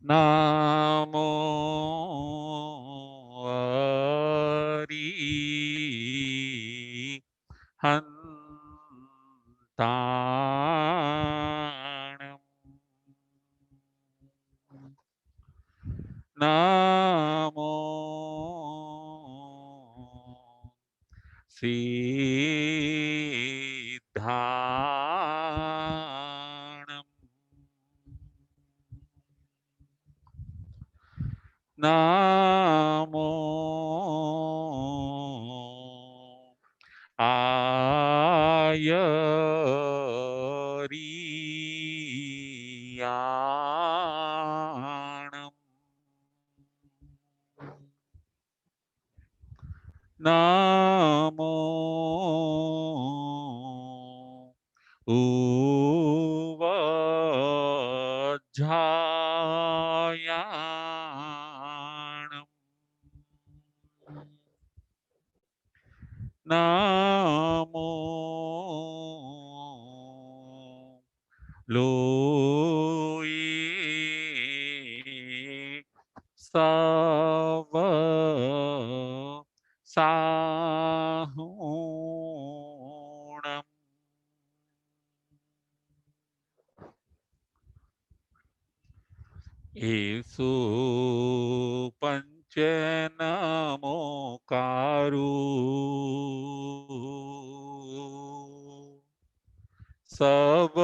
નામો હંતાણમ નામો સિદ્ધાણમ નામો આયરિયાણમ નામો ઉવજ્જાયાણમ નામો લોયે સવ સાહુણમ એસો પંચ નમોકારું સવ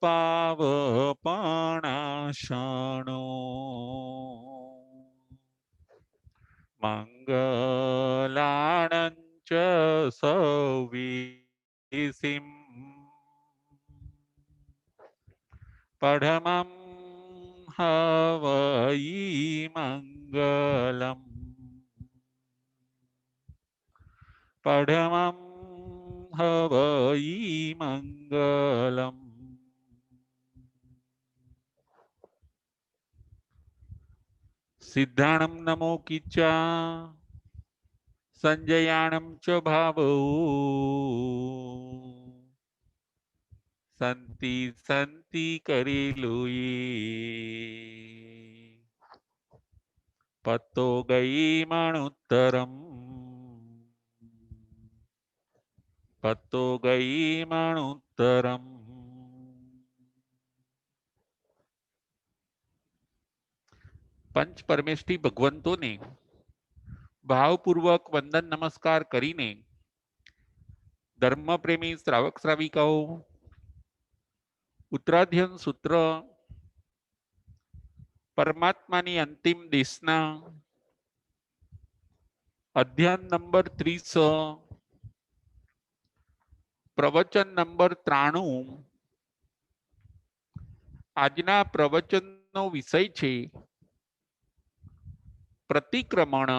પાવપણાશણો મંગલાણંચ સૌવીસિમ પડમં હવઈ મંગલમ પડમં હવઈ મંગલમ સિદ્ધાણમ નમો કિચ્ચા સંજયાણમ ચ ભાવૌ સંતિ સંતિ કરેલુયે પતો ગઈ મણુત્તરમ પતો ગઈ મણુત્તરમ પંચ પરમેષ્ઠી ભગવંતોને ભાવપૂર્વક વંદન નમસ્કાર કરીને ધર્મપ્રેમી શ્રાવક શ્રાવિકાઓ ઉત્તરાધ્યન સૂત્ર પરમાત્માની અંતિમ દેશના અધ્યાન નંબર 30 પ્રવચન નંબર 93 આજના પ્રવચનનો વિષય છે પ્રતિક્રમણ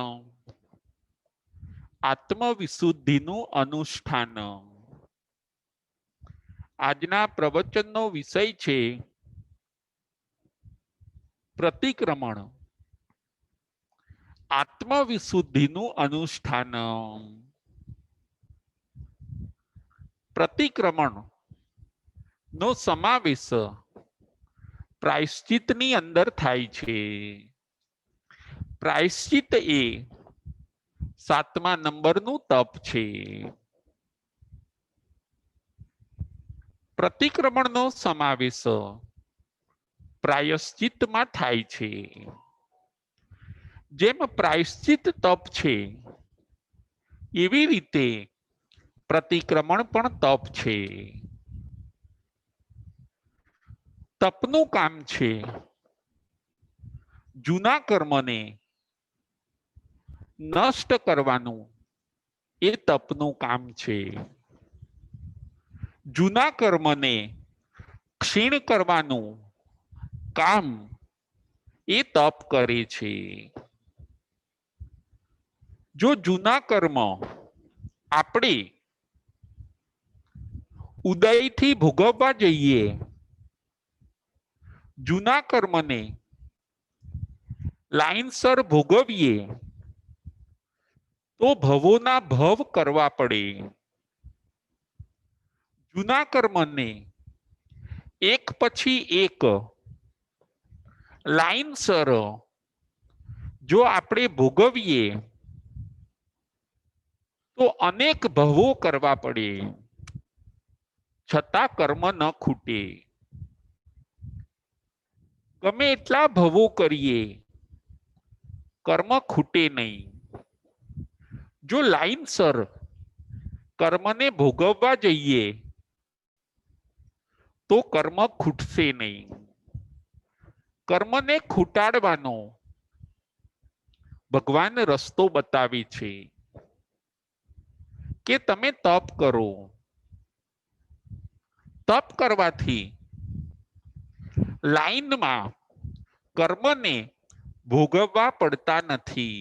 આત્મવિશુદ્ધિનું અનુષ્ઠાન. આજના પ્રવચનનો વિષય છે પ્રતિક્રમણ આત્મવિશુદ્ધિનું અનુષ્ઠાન. પ્રતિક્રમણ નો સમાવેશ પ્રાયશ્ચિતની અંદર થાય છે. પ્રાયશ્ચિત એ 7મા નંબરનું તપ છે. પ્રતિક્રમણનો સમાવેશ પ્રાયશ્ચિતમાં થાય છે. જેમ પ્રાયશ્ચિત તપ છે એવી રીતે પ્રતિક્રમણ પણ તપ છે. તપનું કામ છે જૂના કર્મને નષ્ટ કરવાનું. એ તપનું કામ છે. જૂના કર્મને ક્ષીણ કરવાનું કામ એ તપ કરે છે. જો જૂના કર્મ આપણે ઉદયથી ભોગવવા જઈએ, જૂના કર્મને લાઈનસર ભોગવીએ તો ભવોના ભવ કરવા પડે. જૂના કર્મને એક પછી એક લાઈનસર જો આપણે ભોગવીએ તો અનેક ભવો કરવા પડે, છતાં કર્મ ન ખૂટે. ગમે એટલા ભવો કરીએ, કર્મ ખૂટે નહીં. જો લાઈનસર કર્મને ભોગવવા જઈએ તો કર્મ ખૂટશે નહીં. કર્મને ખૂટાડવાનો ભગવાન રસ્તો બતાવે છે કે તમે તપ કરો. તપ કરવાથી લાઈનમાં કર્મને ભોગવવા પડતા નથી.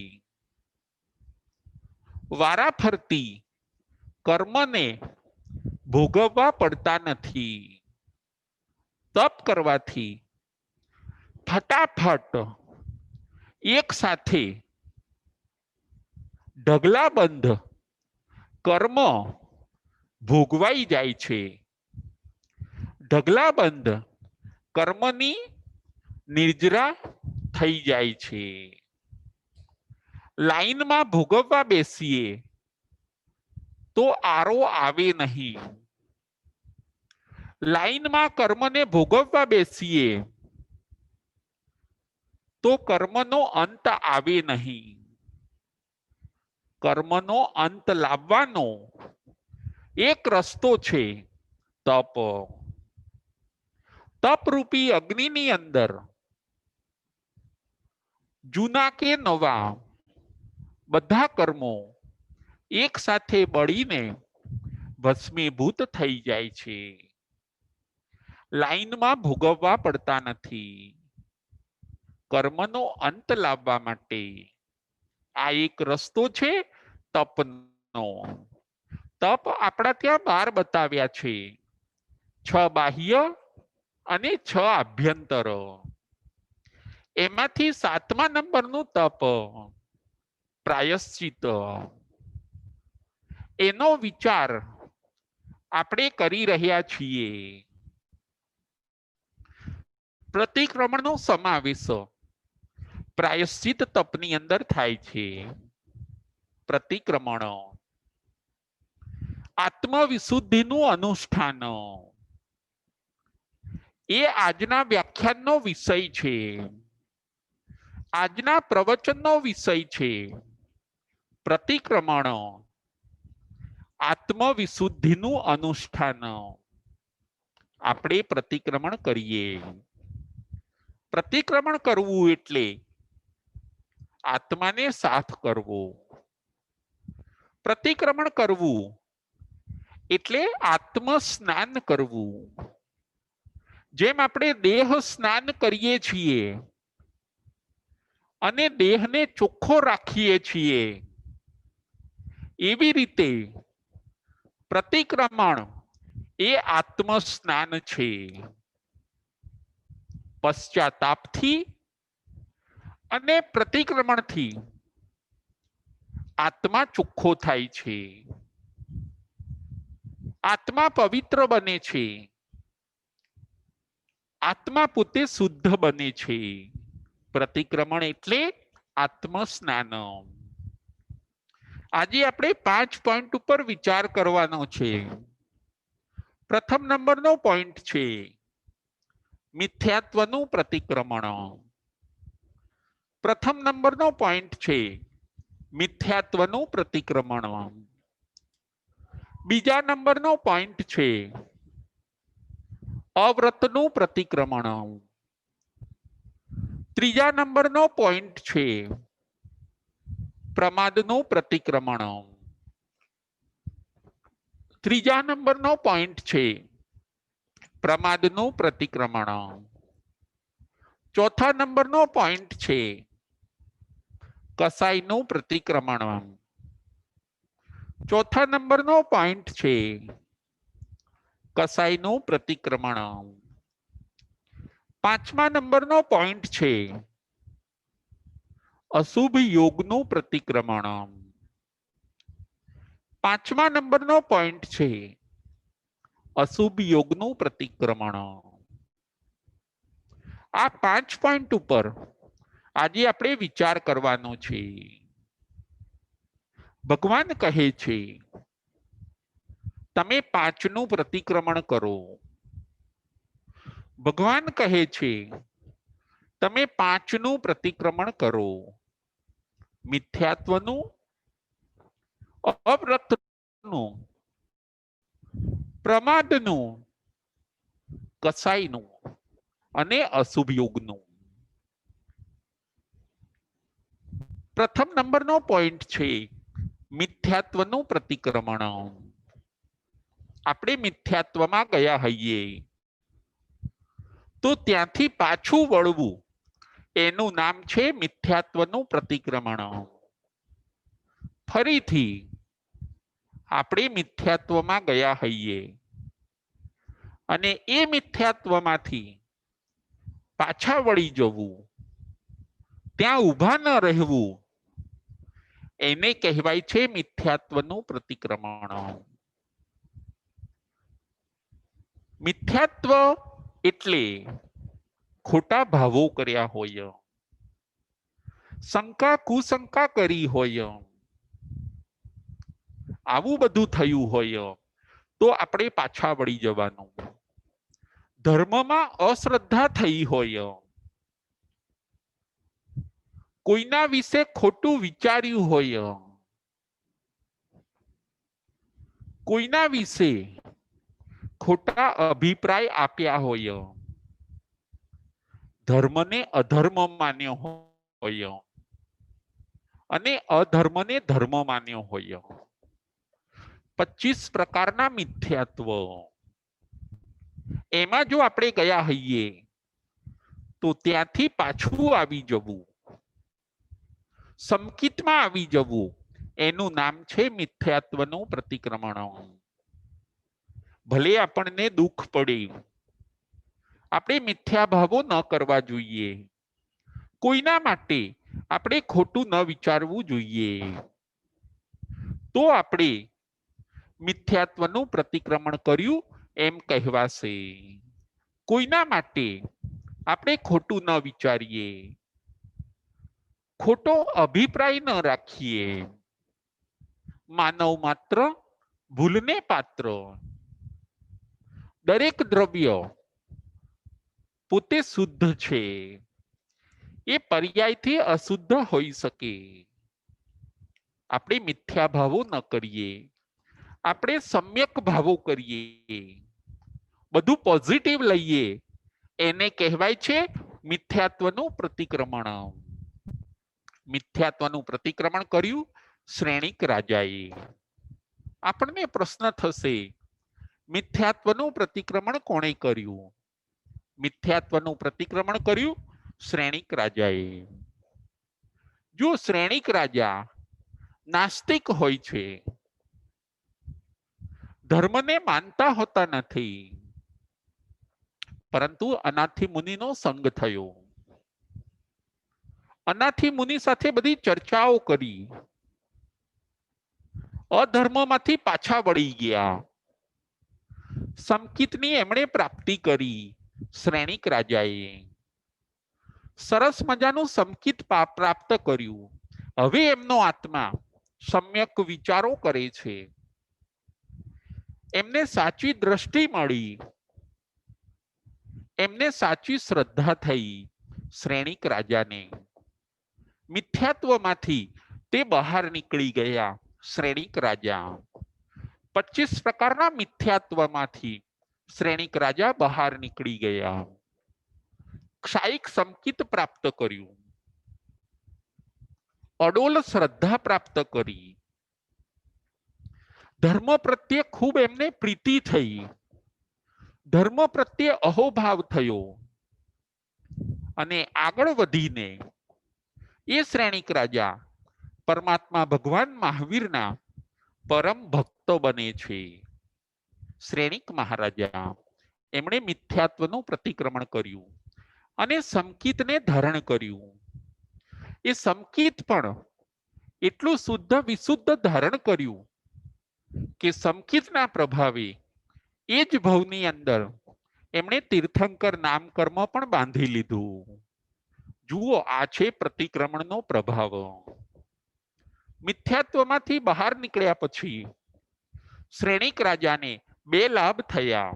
વારાફરતી કર્મને ભોગવવા પડતા નથી. તપ કરવાથી ફટાફટ એક સાથે ઢગલાબંધ કર્મ ભોગવાઈ જાય છે. ઢગલાબંધ કર્મની નિર્જરા થઈ જાય છે. લાઈનમાં ભોગવવા બેસીએ તો આરો આવે નહીં. લાઈનમાં કર્મને ભોગવવા બેસીએ તો કર્મનો અંત આવે નહીં. કર્મનો અંત લાવવાનો એક રસ્તો છે તપ. તપરૂપી અગ્નિની અંદર જૂના કે નવા બધા કર્મો એક સાથે બળીને ભસ્મીભૂત થઈ જાય છે. લાઈનમાં ભોગવવા પડતા નથી. કર્મનો અંત લાવવા માટે આ એક રસ્તો છે તપનો. તપ આપણા ત્યાં 12 બતાવ્યા છે. 6 બાહ્ય અને 6 આભ્યંતર. એમાંથી 7મા નંબરનું તપ પ્રાયશ્ચિત. એનો વિચાર આપણે કરી રહ્યા છીએ. પ્રતિક્રમણનો સમાવેશ પ્રાયશ્ચિત તપની અંદર થાય છે. પ્રતિક્રમણ આત્મવિશુદ્ધિનું અનુષ્ઠાન એ આજના વ્યાખ્યાનનો વિષય છે. આજના પ્રવચનનો વિષય છે. પ્રતિક્રમણ આત્મવિશુદ્ધિનું અનુષ્ઠાન. આપણે પ્રતિક્રમણ કરીએ. પ્રતિક્રમણ કરવું એટલે આત્માને સાફ કરવો. પ્રતિક્રમણ કરવું એટલે આત્મ સ્નાન કરવું. જેમ આપણે દેહ સ્નાન કરીએ છીએ અને દેહને ચોખ્ખો રાખીએ છીએ, એવી રીતે પ્રતિક્રમણ એ આત્મ સ્નાન છે. પશ્ચાતાપથી અને પ્રતિક્રમણથી આત્મા ચોખ્ખો થાય છે. આત્મા પવિત્ર બને છે. આત્મા પોતે શુદ્ધ બને છે. પ્રતિક્રમણ એટલે આત્મ સ્નાન. આજે આપણે 5 પોઈન્ટ ઉપર વિચાર કરવાનો છે. પ્રથમ નંબરનો પોઈન્ટ છે મિથ્યાત્વનું પ્રતિક્રમણ. પ્રથમ નંબરનો પોઈન્ટ છે મિથ્યાત્વનું પ્રતિક્રમણ. બીજા નંબરનો પોઈન્ટ છે અવ્રતનું પ્રતિક્રમણ. ત્રીજા નંબરનો પોઈન્ટ છે પ્રમાદનું પ્રતિક્રમણ. ત્રીજા નંબરનો પોઈન્ટ છે પ્રમાદનું પ્રતિક્રમણ. ચોથા નંબરનો પોઈન્ટ છે કસાઈનું પ્રતિક્રમણ. ચોથા નંબરનો પોઈન્ટ છે કસાઈનું પ્રતિક્રમણ. પાંચમા નંબરનો પોઈન્ટ છે અશુભ યોગનું પ્રતિક્રમણ. પાંચમા નંબરનો પોઈન્ટ છે અશુભ યોગનું પ્રતિક્રમણ. આ 5 પોઈન્ટ ઉપર આજે આપણે વિચાર કરવાનો છે. ભગવાન કહે છે તમે 5નું પ્રતિક્રમણ કરો. ભગવાન કહે છે તમે 5નું પ્રતિક્રમણ કરો. મિથ્યાત્વનું, અવ્રતનું, પ્રમાદનું, કસાઈનું અને અશુભ યોગનું. પ્રથમ નંબરનો પોઈન્ટ છે મિથ્યાત્વનું પ્રતિક્રમણ. આપણે મિથ્યાત્વમાં ગયા હઈએ તો ત્યાંથી પાછું વળવું એનું નામ છે મિથ્યાત્વનું પ્રતિક્રમણ. ફરીથી આપણે મિથ્યાત્વમાં ગયા હઈએ અને એ મિથ્યાત્વમાંથી પાછા વળી જવું, ત્યાં ઊભા ન રહેવું, એને કહેવાય છે મિથ્યાત્વનું પ્રતિક્રમણ. મિથ્યાત્વ એટલે ખોટા ભાવો કર્યા હોય, શંકા કુશંકા કરી હોય, આવું બધું થયું હોય તો આપણે પાછા વળી જવાનું. ધર્મમાં અશ્રદ્ધા થઈ હોય, કોઈના વિશે ખોટું વિચાર્યું હોય, કોઈના વિશે ખોટા અભિપ્રાય આપ્યા હોય, ધર્મને અધર્મ માન્યો હોય અને અધર્મને ધર્મ માન્યો હોય. 25 પ્રકારના મિથ્યાત્વ. એમાં જો આપણે ગયા હઈએ તો ત્યાંથી પાછું આવી જવું, સંકિતમાં આવી જવું, એનું નામ છે મિથ્યાત્વનું પ્રતિક્રમણ. ભલે આપણને દુઃખ પડે, આપણે મિથ્યા ભાવો ન કરવા જોઈએ. કોઈના માટે આપણે ખોટું ન વિચારવું જોઈએ. તો આપણે મિથ્યાત્વનું પ્રતિક્રમણ કર્યું એમ કહેવાશે. કોઈના માટે આપણે ખોટું ન વિચારીએ, ખોટો અભિપ્રાય ન રાખીએ. માનવ માત્ર ભૂલને પાત્ર. દરેક દ્રવ્ય પોતે શુદ્ધ છે, એ પર્યાયથી અશુદ્ધ હોઈ શકે. આપણે મિથ્યા ભાવો ન કરીએ, આપણે સમ્યક ભાવો કરીએ, બધું પોઝિટિવ લઈએ, એને કહેવાય છે મિથ્યાત્વનું પ્રતિક્રમણ. મિથ્યાત્વનું પ્રતિક્રમણ કર્યું શ્રેણિક રાજાએ. આપણને પ્રશ્ન થશે મિથ્યાત્વનું પ્રતિક્રમણ કોણે કર્યું? મિથ્યાત્વનું પ્રતિક્રમણ કર્યું શ્રેણિક રાજાએ. જો શ્રેણિક રાજા નાસ્તિક હોય છે, ધર્મને માનતા હોતા નથી, પરંતુ અનાથી મુનિનો સંગ થયો, અનાથી મુનિ સાથે બધી ચર્ચાઓ કરી, અધર્મમાંથી પાછા વળી ગયા, સંકિતની એમણે પ્રાપ્તિ કરી. શ્રેણિક રાજાએ સરસ મજાનું સંકિત પ્રાપ્ત કર્યું. હવે એમનો આત્મા સમ્યક વિચારો કરે છે, એમને સાચી દ્રષ્ટિ મળી, એમને સાચી શ્રદ્ધા થઈ. શ્રેણિક રાજાને મિથ્યાત્વમાંથી તે બહાર નીકળી ગયા. શ્રેણિક રાજા 25 પ્રકારના મિથ્યાત્વમાંથી શ્રેણિક રાજા બહાર નીકળી ગયા. ક્ષાયિક સંકિત પ્રાપ્ત કર્યું, અડોલ શ્રદ્ધા પ્રાપ્ત કરી, ધર્મ પ્રત્યે ખૂબ એમને પ્રીતિ થઈ, ધર્મ પ્રત્યે અહોભાવ થયો અને આગળ વધીને એ શ્રેણિક રાજા પરમાત્મા ભગવાન મહાવીરના પરમ ભક્ત બને છે. શ્રેણિક મહારાજા એમણે મિથ્યાત્વનું પ્રતિક્રમણ કર્યું અને સંકિતને ધારણ કર્યું. એ સંકિત પણ એટલું શુદ્ધ વિશુદ્ધ ધારણ કર્યું કે સંકિતના પ્રભાવે એ જ ભવની અંદર એમણે તીર્થંકર નામકર્મ પણ બાંધી લીધું. જુઓ, આ છે પ્રતિક્રમણનો પ્રભાવ. મિથ્યાત્વમાંથી બહાર નીકળ્યા પછી શ્રેણિક રાજાને બે લાભ થયા.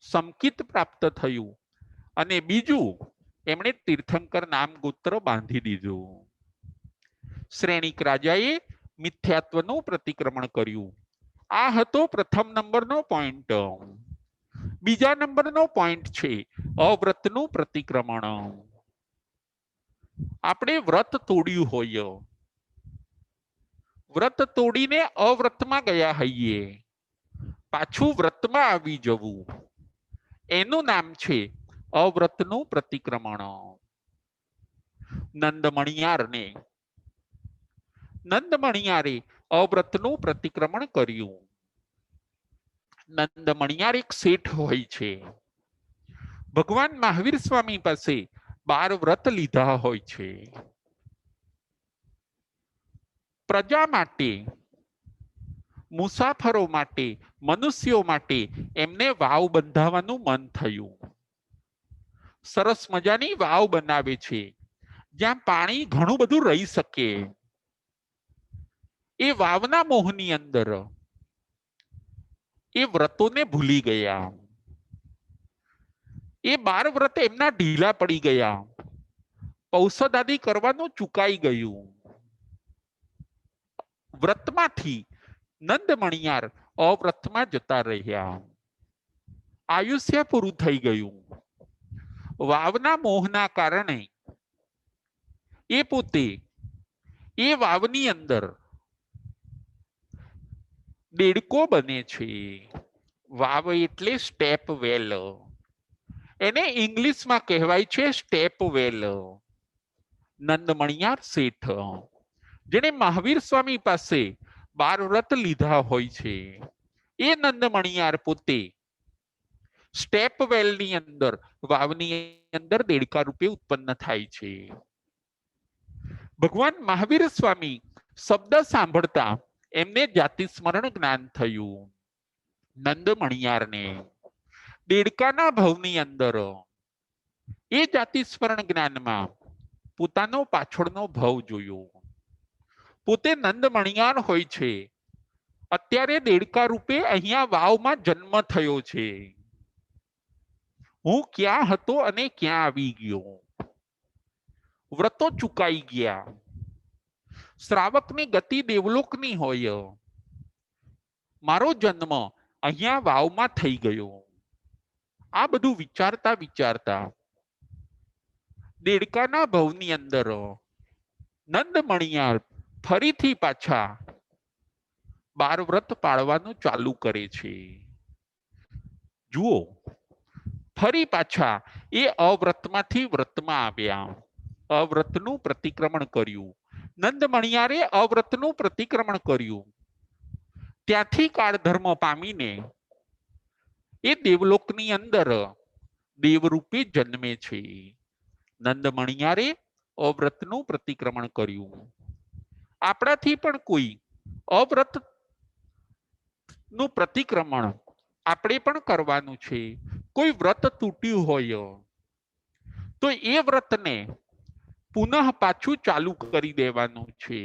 સંકિત પ્રાપ્ત થયું અને બીજું એમણે તીર્થંકર નામ ગોત્ર બાંધી દીધું. શ્રેણિક રાજાએ મિથ્યાત્વનું પ્રતિક્રમણ કર્યું. આ હતો પ્રથમ નંબરનો પોઈન્ટ. બીજા નંબરનો પોઈન્ટ છે અવ્રતનું પ્રતિક્રમણ. આપણે વ્રત તોડ્યું હોય, વ્રત તોડીને અવ્રતમાં ગયા હઈએ, પાછું વ્રતમાં આવી જવું, એનું નામ છે અવ્રતનું પ્રતિક્રમણ. નંદમણિયારે અવ્રતનું પ્રતિક્રમણ કર્યું. નંદમણિયાર એક શેઠ હોય છે. ભગવાન મહાવીર સ્વામી પાસે 12 વ્રત લીધા હોય છે. પ્રજા માટે, મુસાફરો માટે, મનુષ્યો માટે એમને વાવ બંધાવવાનું મન થયું. સરસ મજાની વાવ બનાવે છે જ્યાં પાણી ઘણું બધું રહી શકે. એ વાવના મોહની અંદર એ વ્રતોને ભૂલી ગયા. એ 12 વ્રત એમના ઢીલા પડી ગયા. ઔષધાદિ કરવાનું ચૂકાઈ ગયું. વ્રતમાંથી નંદમણિયાર અવ્રતમાં જતા રહ્યા. આયુષ્ય પૂરું થઈ ગયું. વાવના મોહના કારણે એ પોતે એ વાવની અંદર દેડકો બને છે. વાવ એટલે સ્ટેપ વેલ. એને ઇંગ્લિશમાં કહેવાય છે સ્ટેપ વેલ. નંદમણિયાર શેઠ, જેને મહાવીર સ્વામી પાસે 12 વ્રત લીધા હોય છે, એ નંદમણિયાર પોતે સ્ટેપ વેલની અંદર, વાવની અંદર દેડકા રૂપે ઉત્પન્ન થાય છે. ભગવાન મહાવીર સ્વામી શબ્દ સાંભળતા એમને જાતિ સ્મરણ જ્ઞાન થયું. નંદમણિયારને દેડકાના ભવની અંદર એ જાતિ સ્મરણ જ્ઞાનમાં પોતાનો પાછળનો ભવ જોયો. પોતે નંદમણિયાર હોય છે, અત્યારે દેડકા રૂપે અહીંયા વાવમાં જન્મ થયો છે. હું ક્યાં હતો અને ક્યાં આવી ગયો? વ્રતો ચુકાઈ ગયા. શ્રાવકની ગતિ દેવલોકની હોય, મારો જન્મ અહીંયા વાવમાં થઈ ગયો. આ બધું વિચારતા વિચારતા દેડકાના ભવની અંદર નંદમણિયાર ફરીથી પાછા 12 વ્રત પાળવાનું ચાલુ કરે છે. જુઓ, ફરી પાછા એ અવ્રતમાંથી વ્રતમાં આવ્યા. અવ્રતનું પ્રતિક્રમણ કર્યું. નંદમણિયારે અવ્રતનું પ્રતિક્રમણ કર્યું. ત્યાંથી કાળધર્મ પામીને એ દેવલોકની અંદર દેવરૂપે જન્મે છે. નંદમણિયારે અવ્રતનું પ્રતિક્રમણ કર્યું. આપણાથી પણ કોઈ અવ્રત નું પ્રતિક્રમણ આપણે પણ કરવાનું છે. કોઈ વ્રત તૂટ્યું હોય તો એ વ્રતને પુનઃ પાછું ચાલુ કરી દેવાનું છે.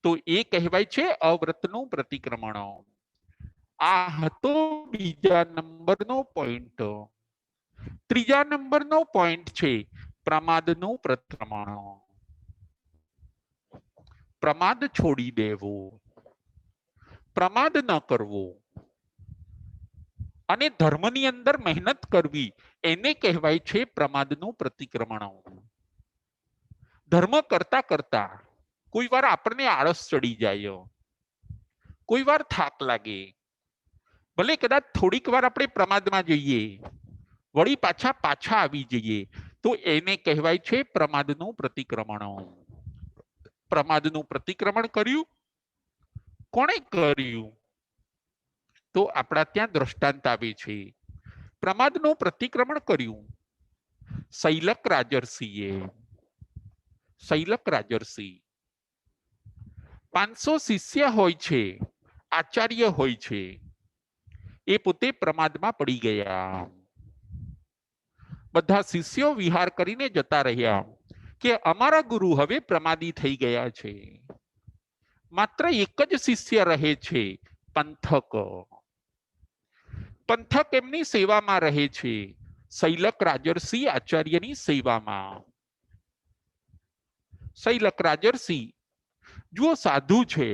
તો એ કહેવાય છે અવ્રતનું પ્રતિક્રમણ. આ હતો બીજા નંબરનો પોઈન્ટ. ત્રીજા નંબરનો પોઈન્ટ છે પ્રમાદનું પ્રતિક્રમણ. પ્રમાદ છોડી દેવો, પ્રમાદ ન કરવો અને ધર્મની અંદર મહેનત કરવી, એને કહેવાય છે પ્રમાદનું પ્રતિક્રમણ. ધર્મ કરતા કરતા કોઈ વાર આપણને આળસ ચડી જાય, કોઈ વાર થાક લાગે, ભલે કદાચ થોડીક વાર આપણે પ્રમાદમાં જઈએ, વળી પાછા આવી જઈએ, તો એને કહેવાય છે પ્રમાદનું પ્રતિક્રમણ. પ્રમાદનું પ્રતિક્રમણ કર્યું. કોણે કર્યું? તો આપણા ત્યાં દ્રષ્ટાંત આવે છે. પ્રમાદનું પ્રતિક્રમણ કર્યું શૈલક રાજર્ષિએ. શૈલક રાજર્ષિ 500 શિષ્ય હોય છે, આચાર્ય હોય છે. એ પોતે પ્રમાદમાં પડી ગયા. બધા શિષ્યો વિહાર કરીને જતા રહ્યા કે અમારા ગુરુ હવે પ્રમાદી થઈ ગયા છે. માત્ર એક જ શિષ્ય રહે છે, પંથક. પંથક એમની સેવામાં રહે છે, શૈલક રાજર્ષિ આચાર્યની સેવામાં. શૈલક રાજર્ષિ જુઓ સાધુ છે,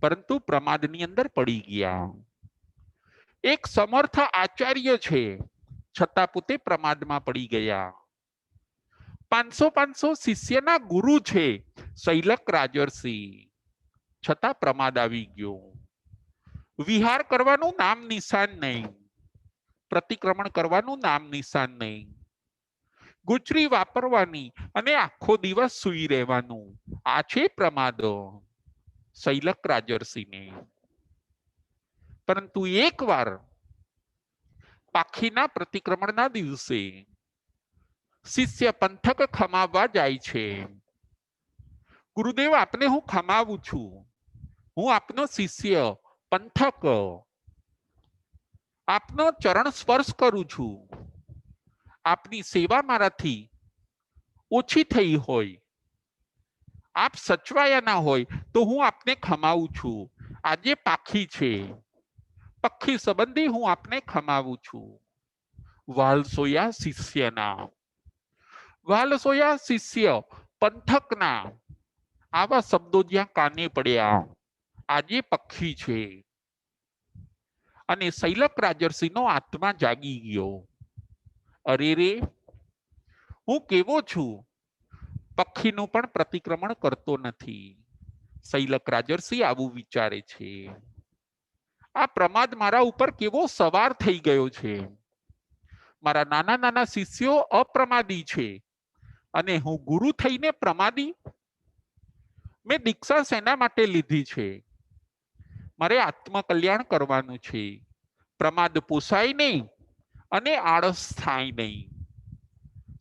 પરંતુ પ્રમાદની અંદર પડી ગયા. એક સમર્થ આચાર્ય છે, છતાં પોતે પ્રમાદમાં પડી ગયા. 500 શિષ્યના ગુરુ છે શૈલક રાજર્ષિ, છતાં પ્રમાદ આવી ગયો. વિહાર કરવાનું નામ નિશાન નહીં, પ્રતિક્રમણ કરવાનું નામ નિશાન નહીં, ગુચરી વાપરવાની અને આખો દિવસ સૂઈ રહેવાનું, આ છે પ્રમાદ શૈલક રાજર્ષિને. પરંતુ એકવાર પાખીના પ્રતિક્રમણના દિવસે શિષ્ય પંથક ખમાવવા જાય છે. ગુરુદેવ, આપને હું ખમાવું છું, હું આપનો શિષ્ય પંથક, આપનો ચરણ સ્પર્શ કરું છું. આપની સેવા મારાથી ઓછી થઈ હોય, આપ સચવાયા ના હોય તો હું આપને ખમાવું છું. આજે પાખી છે, પક્ષી સંબંધી હું આપને ખમાવું છું. વાલસોયા શિષ્યના, વાલસોયા શિષ્ય પંથકના આવા શબ્દો જ્યાં કાને પડ્યા, આજે પક્ષી છે. અને શૈલક રાજર્ષિનો આત્મા જાગી ગયો. અરે રે, હું કેવો છું, પક્ષીનું પણ પ્રતિક્રમણ કરતો નથી. શૈલક રાજર્ષિ આવું વિચારે છે. આ પ્રમાદ મારા ઉપર કેવો સવાર થઈ ગયો છે. મારા નાના નાના શિષ્યો અપ્રમાદી છે અને હું ગુરુ થઈને પ્રમાદી. મેં દીક્ષા શેના માટે લીધી છે? મારે આત્મકલ્યાણ કરવાનું છે. પ્રમાદ પોસાય નહીં અને આળસ થાય નહીં.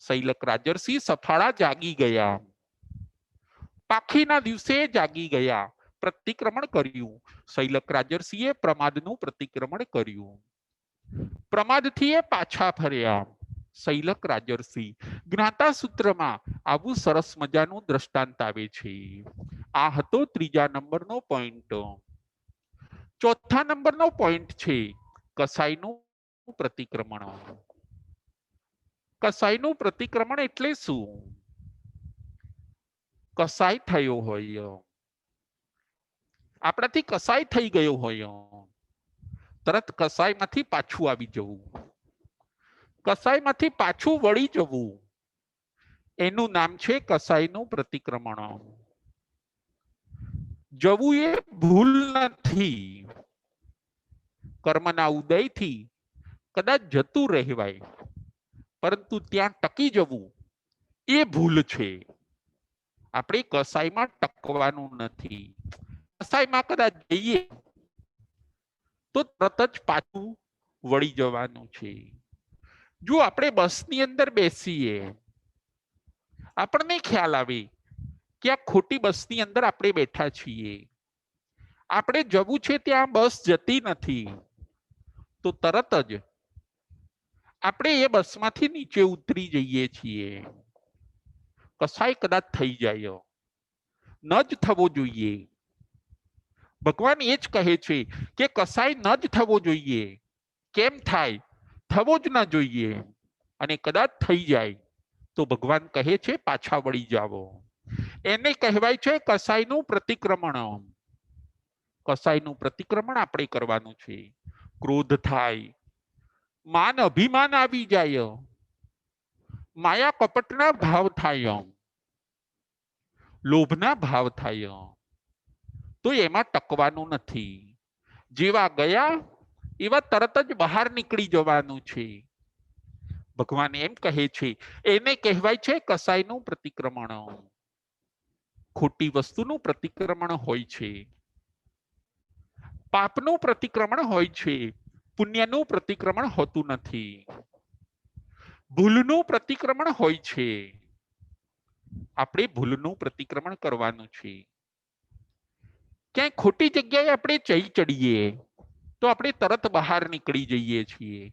શૈલક રાજર્ષિ સફાળા જાગી ગયા, પાખીના દિવસે જાગી ગયા, પ્રતિક્રમણ કર્યું. શૈલક રાજર્ષિએ પ્રમાદનું પ્રતિક્રમણ કર્યું. પ્રમાદથી એ પાછા ફર્યા. શૈલક રાજર્ષિ જ્ઞાતા સૂત્રમાં આવું સરસ મજાનું દ્રષ્ટાંત આવે છે. આ હતો ત્રીજા નંબરનો પોઈન્ટ. ચોથા નંબરનો પોઈન્ટ છે કસાઈનું પ્રતિક્રમણ. કસાઈનું પ્રતિક્રમણ એટલે શું? કસાઈ થયો હોય, આપણાથી કસાઈ થઈ ગયો હોય, તરત કસાઈમાંથી પાછું આવી જવું, કસાઈમાંથી પાછું વળી જવું, એનું નામ છે કસાઈનું પ્રતિક્રમણ. જવું એ ભૂલ નથી. કર્મના ઉદયથી કદાચ જતું રહેવાય, પરંતુ ત્યાં ટકી જવું એ ભૂલ છે. આપણે કસાઈમાં ટકવાનું નથી. કસાઈમાં કદાચ જઈએ તો તરત જ પાછું વળી જવાનું છે. જો આપણે બસની અંદર બેસીએ, આપણને ખ્યાલ આવે કે આ ખોટી બસની અંદર આપણે બેઠા છીએ, આપણે જવું છે ત્યાં બસ જતી નથી, તો તરત જ આપણે એ બસમાંથી નીચે ઉતરી જઈએ છીએ. કસાઈ કદાચ થઈ જાય, ન જ થવો જોઈએ. ભગવાન એ જ કહે છે કે કસાઈ ન જ થવો જોઈએ. કેમ થાય? થવો જ ન જોઈએ. અને કદાચ થઈ જાય તો ભગવાન કહે છે પાછા વળી જાઓ. એને કહેવાય છે કસાઈનું પ્રતિક્રમણ. કસાઈનું પ્રતિક્રમણ આપણે કરવાનું છે. ક્રોધ થાય, માન અભિમાન આવી જાય, માયા કપટના ભાવ થાય, લોભના ભાવ થાય, તો એમાં ટકવાનું નથી. જેવા ગયા એવા તરત જ બહાર નીકળી જવાનું છે. ભગવાન એમ કહે છે, એને કહેવાય છે કસાઈનું પ્રતિક્રમણ. ખોટી વસ્તુનું પ્રતિક્રમણ હોય છે, પાપનું પ્રતિક્રમણ હોય છે, પુણ્યનું પ્રતિક્રમણ હોતું નથી. ભૂલનું પ્રતિક્રમણ હોય છે. આપણે ભૂલનું પ્રતિક્રમણ કરવાનું છે. ક્યાંય ખોટી જગ્યાએ આપણે ચડી ચડીએ તો આપણે તરત બહાર નીકળી જઈએ છીએ.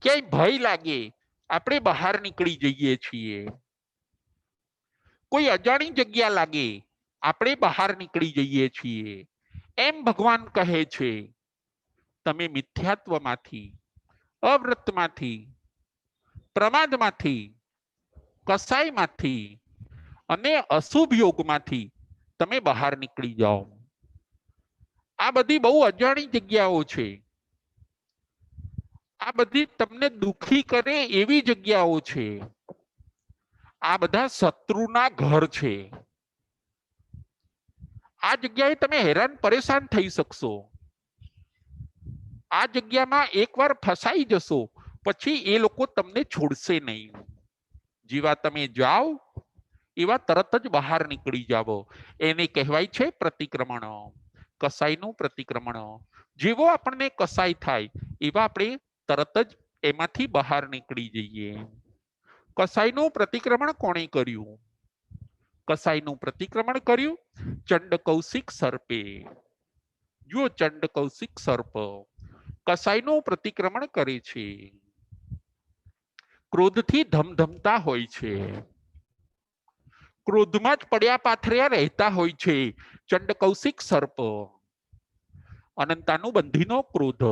ક્યાંય ભય લાગે આપણે બહાર નીકળી જઈએ છીએ. કોઈ અજાણી જગ્યા લાગે આપણે બહાર નીકળી જઈએ છીએ. એમ ભગવાન કહે છે, તમે મિથ્યાત્વમાંથી, અવ્રતમાંથી, પ્રમાદમાંથી, કસાઈમાંથી અને અશુભ યોગમાંથી તમે બહાર નીકળી જાઓ. આ બધી બહુ અજાણી જગ્યાઓ છે. આ બધી તમને દુખી કરે એવી જગ્યાઓ છે. આ બધા શત્રુના ઘર છે. આ જગ્યાએ તમે હેરાન પરેશાન થઈ શકશો. આ જગ્યામાં એકવાર ફસાઈ જશો પછી એ લોકો તમને છોડશે નહીં. જેવા તમે જાઓ એવા તરત જ બહાર નીકળી જાઓ. એને કહેવાય છે પ્રતિક્રમણ, કસાઈનું પ્રતિક્રમણ. જેવો આપણને કસાઈ થાય એવા આપણે તરત જ એમાંથી બહાર નીકળી જઈએ. કસાઈનું પ્રતિક્રમણ કોણે કર્યું? કસાઈનું પ્રતિક્રમણ કર્યું ચંડ કૌશિક સર્પે. જો ચંડ કૌશિક સર્પ કસાઈનું પ્રતિક્રમણ કરે છે. ક્રોધથી ધમધમતા હોય છે. ક્રોધમાં જ પડ્યા પાથર્યા રહેતા હોય છે ચંડ કૌશિક સર્પ. અનંતાનું બંધીનો ક્રોધ.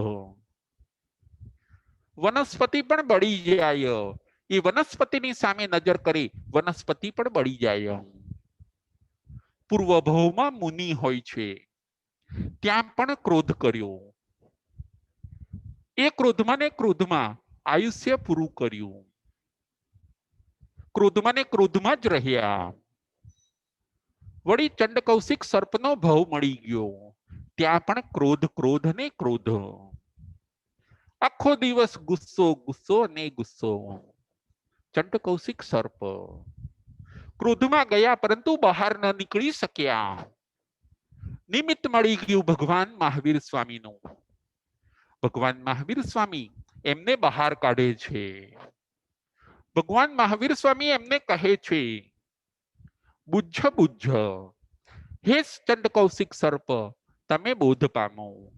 વનસ્પતિ પણ બળી જાય. એ વનસ્પતિની સામે નજર કરે વનસ્પતિ પણ બળી જાય. પૂર્વભવમાં મુનિ હોય છે, ત્યાં પણ ક્રોધ કર્યો. એ ક્રોધમાં ને ક્રોધમાં આયુષ્ય પૂરું કર્યું. ક્રોધમાં ને ક્રોધમાં જ રહ્યા. વળી ચંડ કૌશિક સર્પનો ભવ મળી ગયો. ત્યાં પણ ક્રોધ ક્રોધ ને ક્રોધ. આખો દિવસ ગુસ્સો ગુસ્સો ને ગુસ્સો. ચંડ કૌશિક સર્પ ક્રોધમાં ગયા પરંતુ બહાર ન નીકળી શક્યા. નિમિત્ત મળી ગયું ભગવાન મહાવીર સ્વામીનું. ભગવાન મહાવીર સ્વામી એમને બહાર કાઢે છે. ભગવાન મહાવીર સ્વામી એમને કહે છે, બુદ્ધ બુદ્ધ, હે ચંડ કૌશિક સર્પ, તમે બોધ પામો.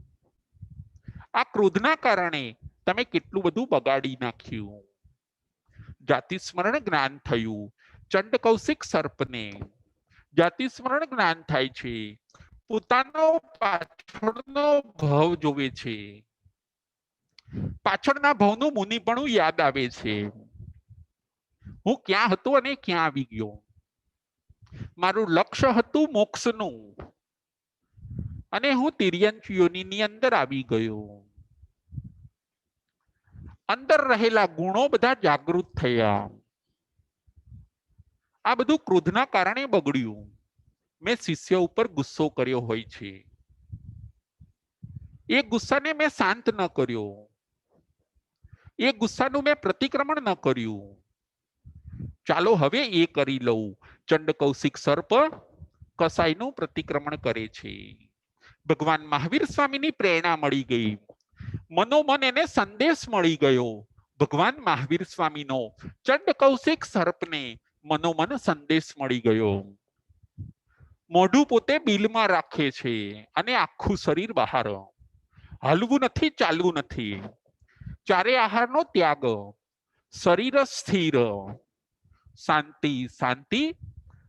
આ ક્રોધના કારણે તમે કેટલું બધું બગાડી નાખ્યું. જાતિ સ્મરણ જ્ઞાન થયું. ચંડ કૌશિક સર્પને જાતિ સ્મરણ જ્ઞાન થાય છે. પોતાનો પાછળનો ભાવ જોવે છે. પાછળના ભાવનું મુનિપણું યાદ આવે છે. હું ક્યાં હતો અને ક્યાં આવી ગયો. મારું લક્ષ્ય હતું મોક્ષનું અને હું તિર્યંચ યોનિની અંદર આવી ગયો. અંદર રહેલા ગુણો બધા જાગૃત થયા. આ બધું ક્રોધના કારણે બગડ્યું. મેં શિષ્ય ઉપર ગુસ્સો કર્યો હોય છે. એ ગુસ્સાને મેં શાંત ન કર્યો. એ ગુસ્સાનું મેં પ્રતિક્રમણ ન કર્યું. ચાલો હવે એ કરી લઉં. ચંડ કૌશિક સર્પ કસાઈનું પ્રતિક્રમણ કરે છે. ભગવાન મહાવીર સ્વામીની પ્રેરણા મળી ગઈ. મનોમન એને સંદેશ મળી ગયો. ભગવાન મહાવીર સ્વામીનો ચંડ કૌશિક સર્પને મનોમન સંદેશ મળી ગયો. મોઢું પોતે બિલમાં રાખે છે અને આખું શરીર બહાર. હલવું નથી, ચાલવું નથી. ચારે આહારનો ત્યાગ. શરીર સ્થિર. શાંતિ શાંતિ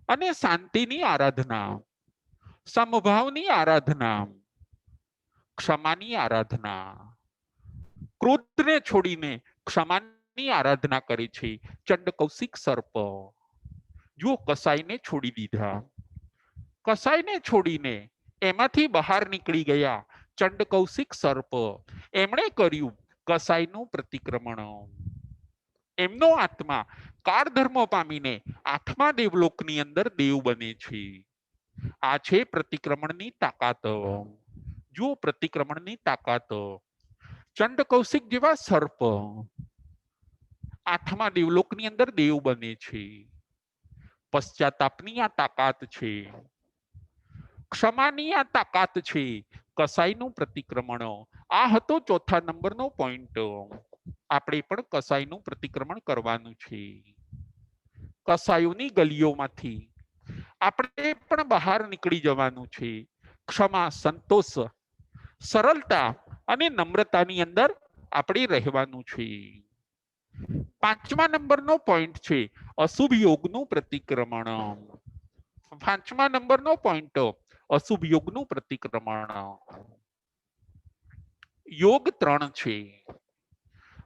અને શાંતિની આરાધના. સમભાવની આરાધના. ક્ષમાની આરાધના. ક્રોધને છોડીને ક્ષમાની આરાધના કરે છે ચંડ કૌશિક સર્પ. જો કસાઈને છોડી દીધા. કસાઈને છોડીને એમાંથી બહાર નીકળી ગયા ચંડ કૌશિક સર્પ. એમણે કર્યું કસાઈનું પ્રતિક્રમણ. એમનો આત્મા કાર ધર્મ પામીને આઠમા દેવલોકની અંદર દેવ બને છે. આ છે પ્રતિક્રમણની તાકાત. જો પ્રતિક્રમણની તાકાત. ચંડ કૌશિક જેવા સર્પ આઠમા દેવલોકની અંદર દેવ બને છે. પશ્ચાતાપની આ તાકાત છે. ક્ષમાની આ તાકાત છે. કસાઈનું પ્રતિક્રમણ. આ હતો ચોથા નંબરનો પોઈન્ટ. આપણે પણ કસાઈનું પ્રતિક્રમણ કરવાનું છે. કસાઈઓની ગલીઓમાંથી આપણે પણ બહાર નીકળી જવાનું છે. ક્ષમા, સંતોષ, સરળતા અને નમ્રતાની અંદર આપણે રહેવાનું છે. 5મા નંબરનો પોઈન્ટ છે અશુભ યોગનું પ્રતિક્રમણ. 5મા નંબરનો પોઈન્ટ અશુભ યોગનું પ્રતિક્રમણ. યોગ 3 છે,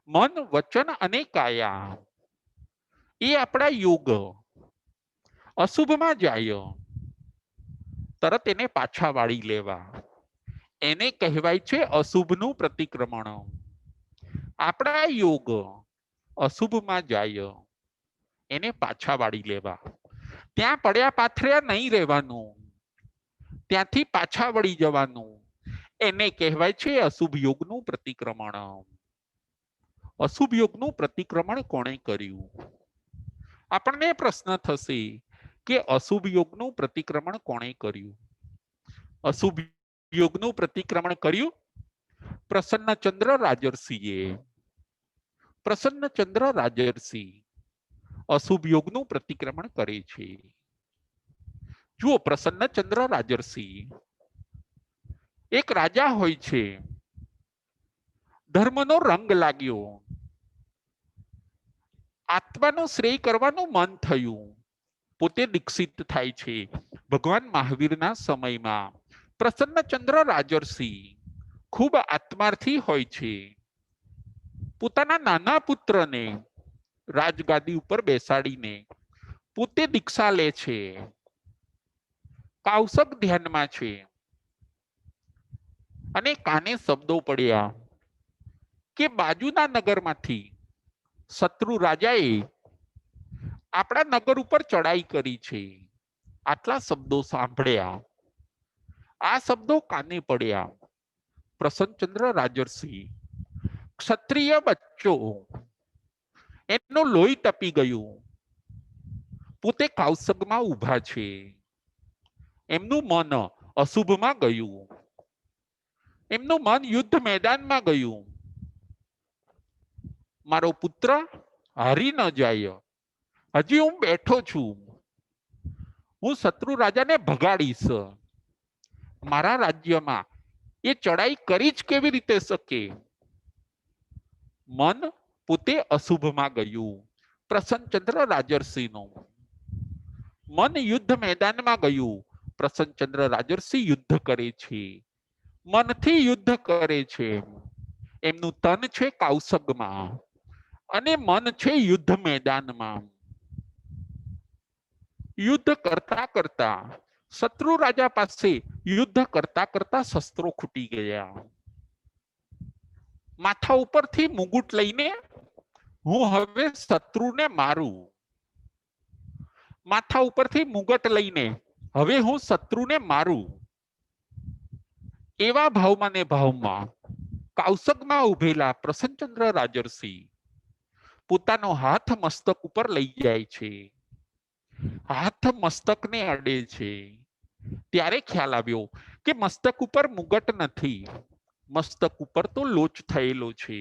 મન, વચન અને કાયા. એ આપણા યોગ. અશુભમાં જાય તરત એને પાછા વાળી લેવા, એને કહેવાય છે અશુભનું પ્રતિક્રમણ. આપણા યોગ અશુભમાં જાય એને પાછા વાળી લેવા, ત્યાં પડ્યા પાથર્યા નહીં રહેવાનું, ત્યાંથી પાછા વળી જવાનું, એને કહેવાય છે અશુભ યોગનું પ્રતિક્રમણ. અશુભ યોગનું પ્રતિક્રમણ કોણે કર્યું? આપણને પ્રશ્ન થશે કે અશુભ યોગનું પ્રતિક્રમણ કોણે કર્યું? અશુભ યોગનું પ્રતિક્રમણ કર્યું પ્રસન્નચંદ્ર રાજર્ષિએ. પ્રસન્નચંદ્ર રાજર્ષિ અશુભ યોગનું પ્રતિક્રમણ કરે છે. જુઓ, પ્રસન્નચંદ્ર રાજર્ષિ એક રાજા હોય છે, ધર્મનો રંગ લાગ્યો, આત્માનો શ્રેય કરવાનું મન થયું, પોતે દીક્ષિત થાય છે. ભગવાન મહાવીરના સમયમાં પ્રસન્નચંદ્ર રાજર્ષિ ખૂબ આત્માર્થી હોય છે. પોતાના નાના પુત્રને રાજગાદી ઉપર બેસાડીને પોતે દીક્ષા લે છે. કૌશક ધ્યાનમાં છે અને કાને શબ્દો પડ્યા કે બાજુના નગરમાંથી શત્રુ રાજાએ આપણા નગર ઉપર ચડાઈ કરી છે. આટલા શબ્દો સાંભળ્યા. આ શબ્દો કાને પડ્યા. પ્રસન્નચંદ્ર રાજર્ષિ ક્ષત્રિય બચ્ચો, એનું લોહી તપી ગયું, પોતે કૌશગમાં ઊભા છે, એમનું મન અશુભમાં ગયું, એમનું મન યુદ્ધ મેદાનમાં ગયું. મારો પુત્ર હારી ન જાય, હજી હું બેઠો છું, હું શત્રુ રાજાને ભગાડીશ, મારા રાજ્યમાં એ ચડાઈ કરી જ કેવી રીતે શકે? મન પોતે અશુભમાં ગયું. પ્રસન્નચંદ્ર રાજર્ષિનું મન યુદ્ધ મેદાનમાં ગયું. પ્રસન્નચંદ્ર રાજર્ષિ યુદ્ધ કરે છે, મનથી યુદ્ધ કરે છે. એમનું તન છે કૌશગમાં અને મન છે યુદ્ધ મેદાનમાં. યુદ્ધ કરતા કરતા શત્રુ રાજા પાસે યુદ્ધ કરતા કરતા શસ્ત્રો ખૂટી ગયા. માથા ઉપરથી મુગુટ લઈને હું હવે શત્રુને મારું, માથા ઉપરથી મુગટ લઈને હવે હું શત્રુને મારું, એવા ભાવમાં ને ભાવમાં કૌશગમાં ઉભેલા પ્રસન્નચંદ્ર રાજર્ષિ પોતાનો હાથ મસ્તક ઉપર લઈ જાય છે. હાથ મસ્તકને અડે છે. ત્યારે ખ્યાલ આવ્યો કે મસ્તક ઉપર મુગટ નથી, મસ્તક ઉપર તો લોચ થયેલો છે.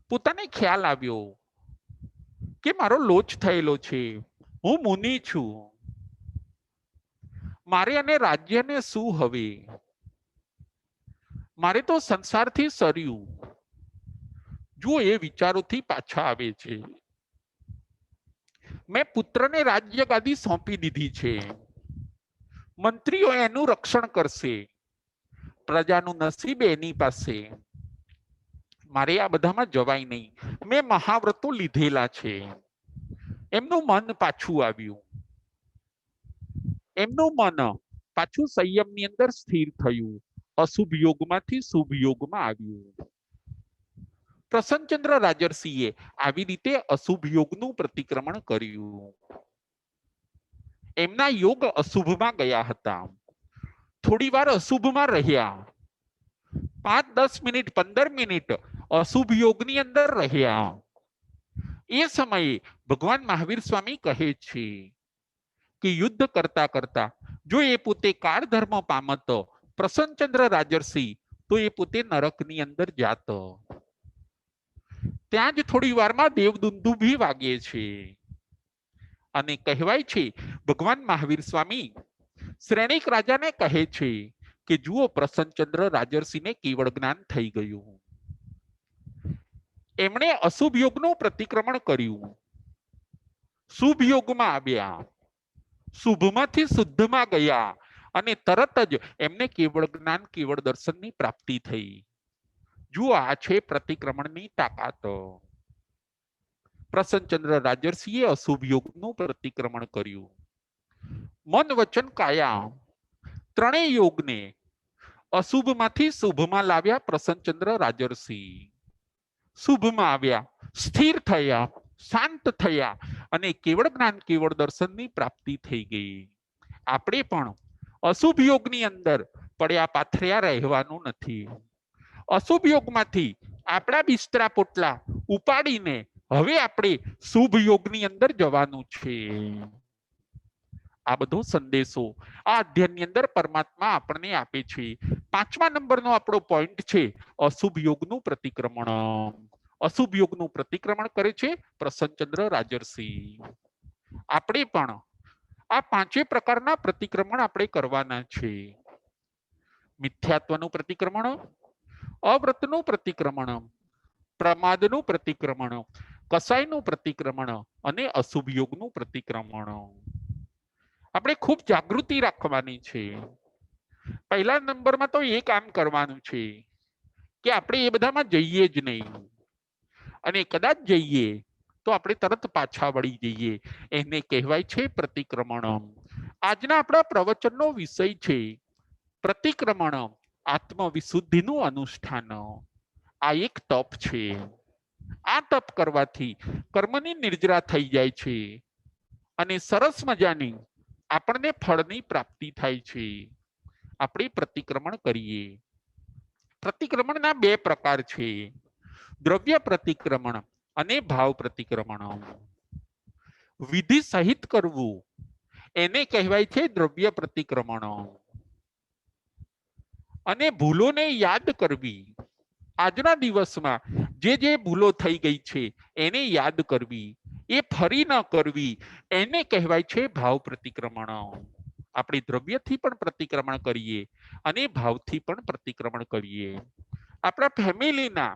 પોતાને ખ્યાલ આવ્યો કે મારો લોચ થયેલો છે, હું મુનિ છું, મારે અને રાજ્યને શું હવે? મારે તો સંસારથી સર્યું. જો એ વિચારોથી પાછા આવે છે. મેં પુત્રને રાજ્ય ગાદી સોંપી દીધી છે, મંત્રીઓ એનું રક્ષણ કરશે, પ્રજાનું નસીબ એની પાસે, મારે આ બધામાં જવાય નહીં. મેં મહાવ્રતો લીધેલા છે. એમનું મન પાછું આવ્યું, એમનું મન પાછું સંયમની અંદર સ્થિર થયું, અશુભ યોગમાંથી શુભ યોગમાં આવ્યું. પ્રસન્નચંદ્ર રાજર્ષિએ આવી રીતે અશુભ યોગનું પ્રતિક્રમણ કર્યું. એમના યોગ અશુભમાં ગયા હતા. થોડી વાર અશુભમાં રહ્યા, 5-10 મિનિટ 15 મિનિટ અશુભ યોગની અંદર રહ્યા. એ સમયે ભગવાન મહાવીર સ્વામી કહે છે કે યુદ્ધ કરતા કરતા જો એ પોતે કાળ ધર્મ પામત પ્રસન્નચંદ્ર રાજર્ષિ, તો એ પોતે નરકની અંદર જાત. ત્યાં જ થોડી વારમાં દેવદુંદુભી વાગે છે અને કહેવાય છે ભગવાન મહાવીર સ્વામી શ્રેણિક રાજાને કહે છે કે જુઓ પ્રસન્નચંદ્ર રાજર્ષિને કેવળ જ્ઞાન થઈ ગયું. એમણે અશુભ યોગનું પ્રતિક્રમણ કર્યું, શુભ યોગમાં આવ્યા, શુભમાંથી શુદ્ધમાં ગયા અને તરત જ એમને કેવળ જ્ઞાન કેવળ દર્શનની પ્રાપ્તિ થઈ. જુઓ આ છે પ્રતિક્રમણની તાકાત. પ્રસન્નચંદ્ર રાજર્ષિએ અશુભ યોગનું પ્રતિક્રમણ કર્યું. મન વચન કાયા ત્રણેય યોગને અશુભમાંથી શુભમાં લાવ્યા પ્રસન્નચંદ્ર રાજર્ષિ. શુભમાં આવ્યા, સ્થિર થયા, શાંત થયા અને કેવળ જ્ઞાન કેવળ દર્શનની પ્રાપ્તિ થઈ ગઈ. આપણે પણ અશુભ યોગની અંદર પડ્યા પાથર્યા રહેવાનું નથી. અશુભ યોગમાંથી આપણા બિસ્તરા પોટલા ઉપાડીને હવે આપણે શુભ યોગની અંદર જવાનું છે. આ બધો સંદેશો આ અધ્યયનની અંદર પરમાત્મા આપણને આપે છે. 5મા નંબરનો આપણો પોઈન્ટ છે અશુભ યોગનું પ્રતિક્રમણ. અશુભ યોગનું પ્રતિક્રમણ કરે છે પ્રસન્નચંદ્ર રાજર્ષિ. આપણે પણ આ 5 પ્રકારના પ્રતિક્રમણ આપણે કરવાના છે. મિથ્યાત્વનું પ્રતિક્રમણ, અવ્રતનું પ્રતિક્રમણ, પ્રમાદનું પ્રતિક્રમણ, કસાયનું પ્રતિક્રમણ અને અશુભ યોગનું પ્રતિક્રમણ. આપણે ખૂબ જાગૃતિ રાખવાની છે. પહેલા નંબરમાં તો એ કામ કરવાનું છે કે આપણે એ બધામાં જઈએ જ નહીં, અને કદાચ જઈએ તો આપણે તરત પાછા વળી જઈએ. એને કહેવાય છે પ્રતિક્રમણ. આજના આપણા પ્રવચનનો વિષય છે પ્રતિક્રમણ, આત્મવિશુદ્ધિનું અનુષ્ઠાન. આ એક તપ છે. આ તપ કરવાથી કર્મની નિર્જરા થઈ જાય છે અને સરસ મજાની આપણને ફળની પ્રાપ્તિ થાય છે. આપણે પ્રતિક્રમણ કરીએ. પ્રતિક્રમણના 2 પ્રકાર છે, દ્રવ્ય પ્રતિક્રમણ અને ભાવ પ્રતિક્રમણ. વિધિ સહિત કરવું એને કહેવાય છે દ્રવ્ય પ્રતિક્રમણ. અને ભૂલોને યાદ કરવી, આજના દિવસમાં જે ભૂલો થઈ ગઈ છે એને યાદ કરવી, એ ફરી ન કરવી, એને કહેવાય છે ભાવ પ્રતિક્રમણ. આપણે દ્રવ્યથી પણ પ્રતિક્રમણ કરીએ અને ભાવથી પણ પ્રતિક્રમણ કરીએ. આપણા ફેમિલીના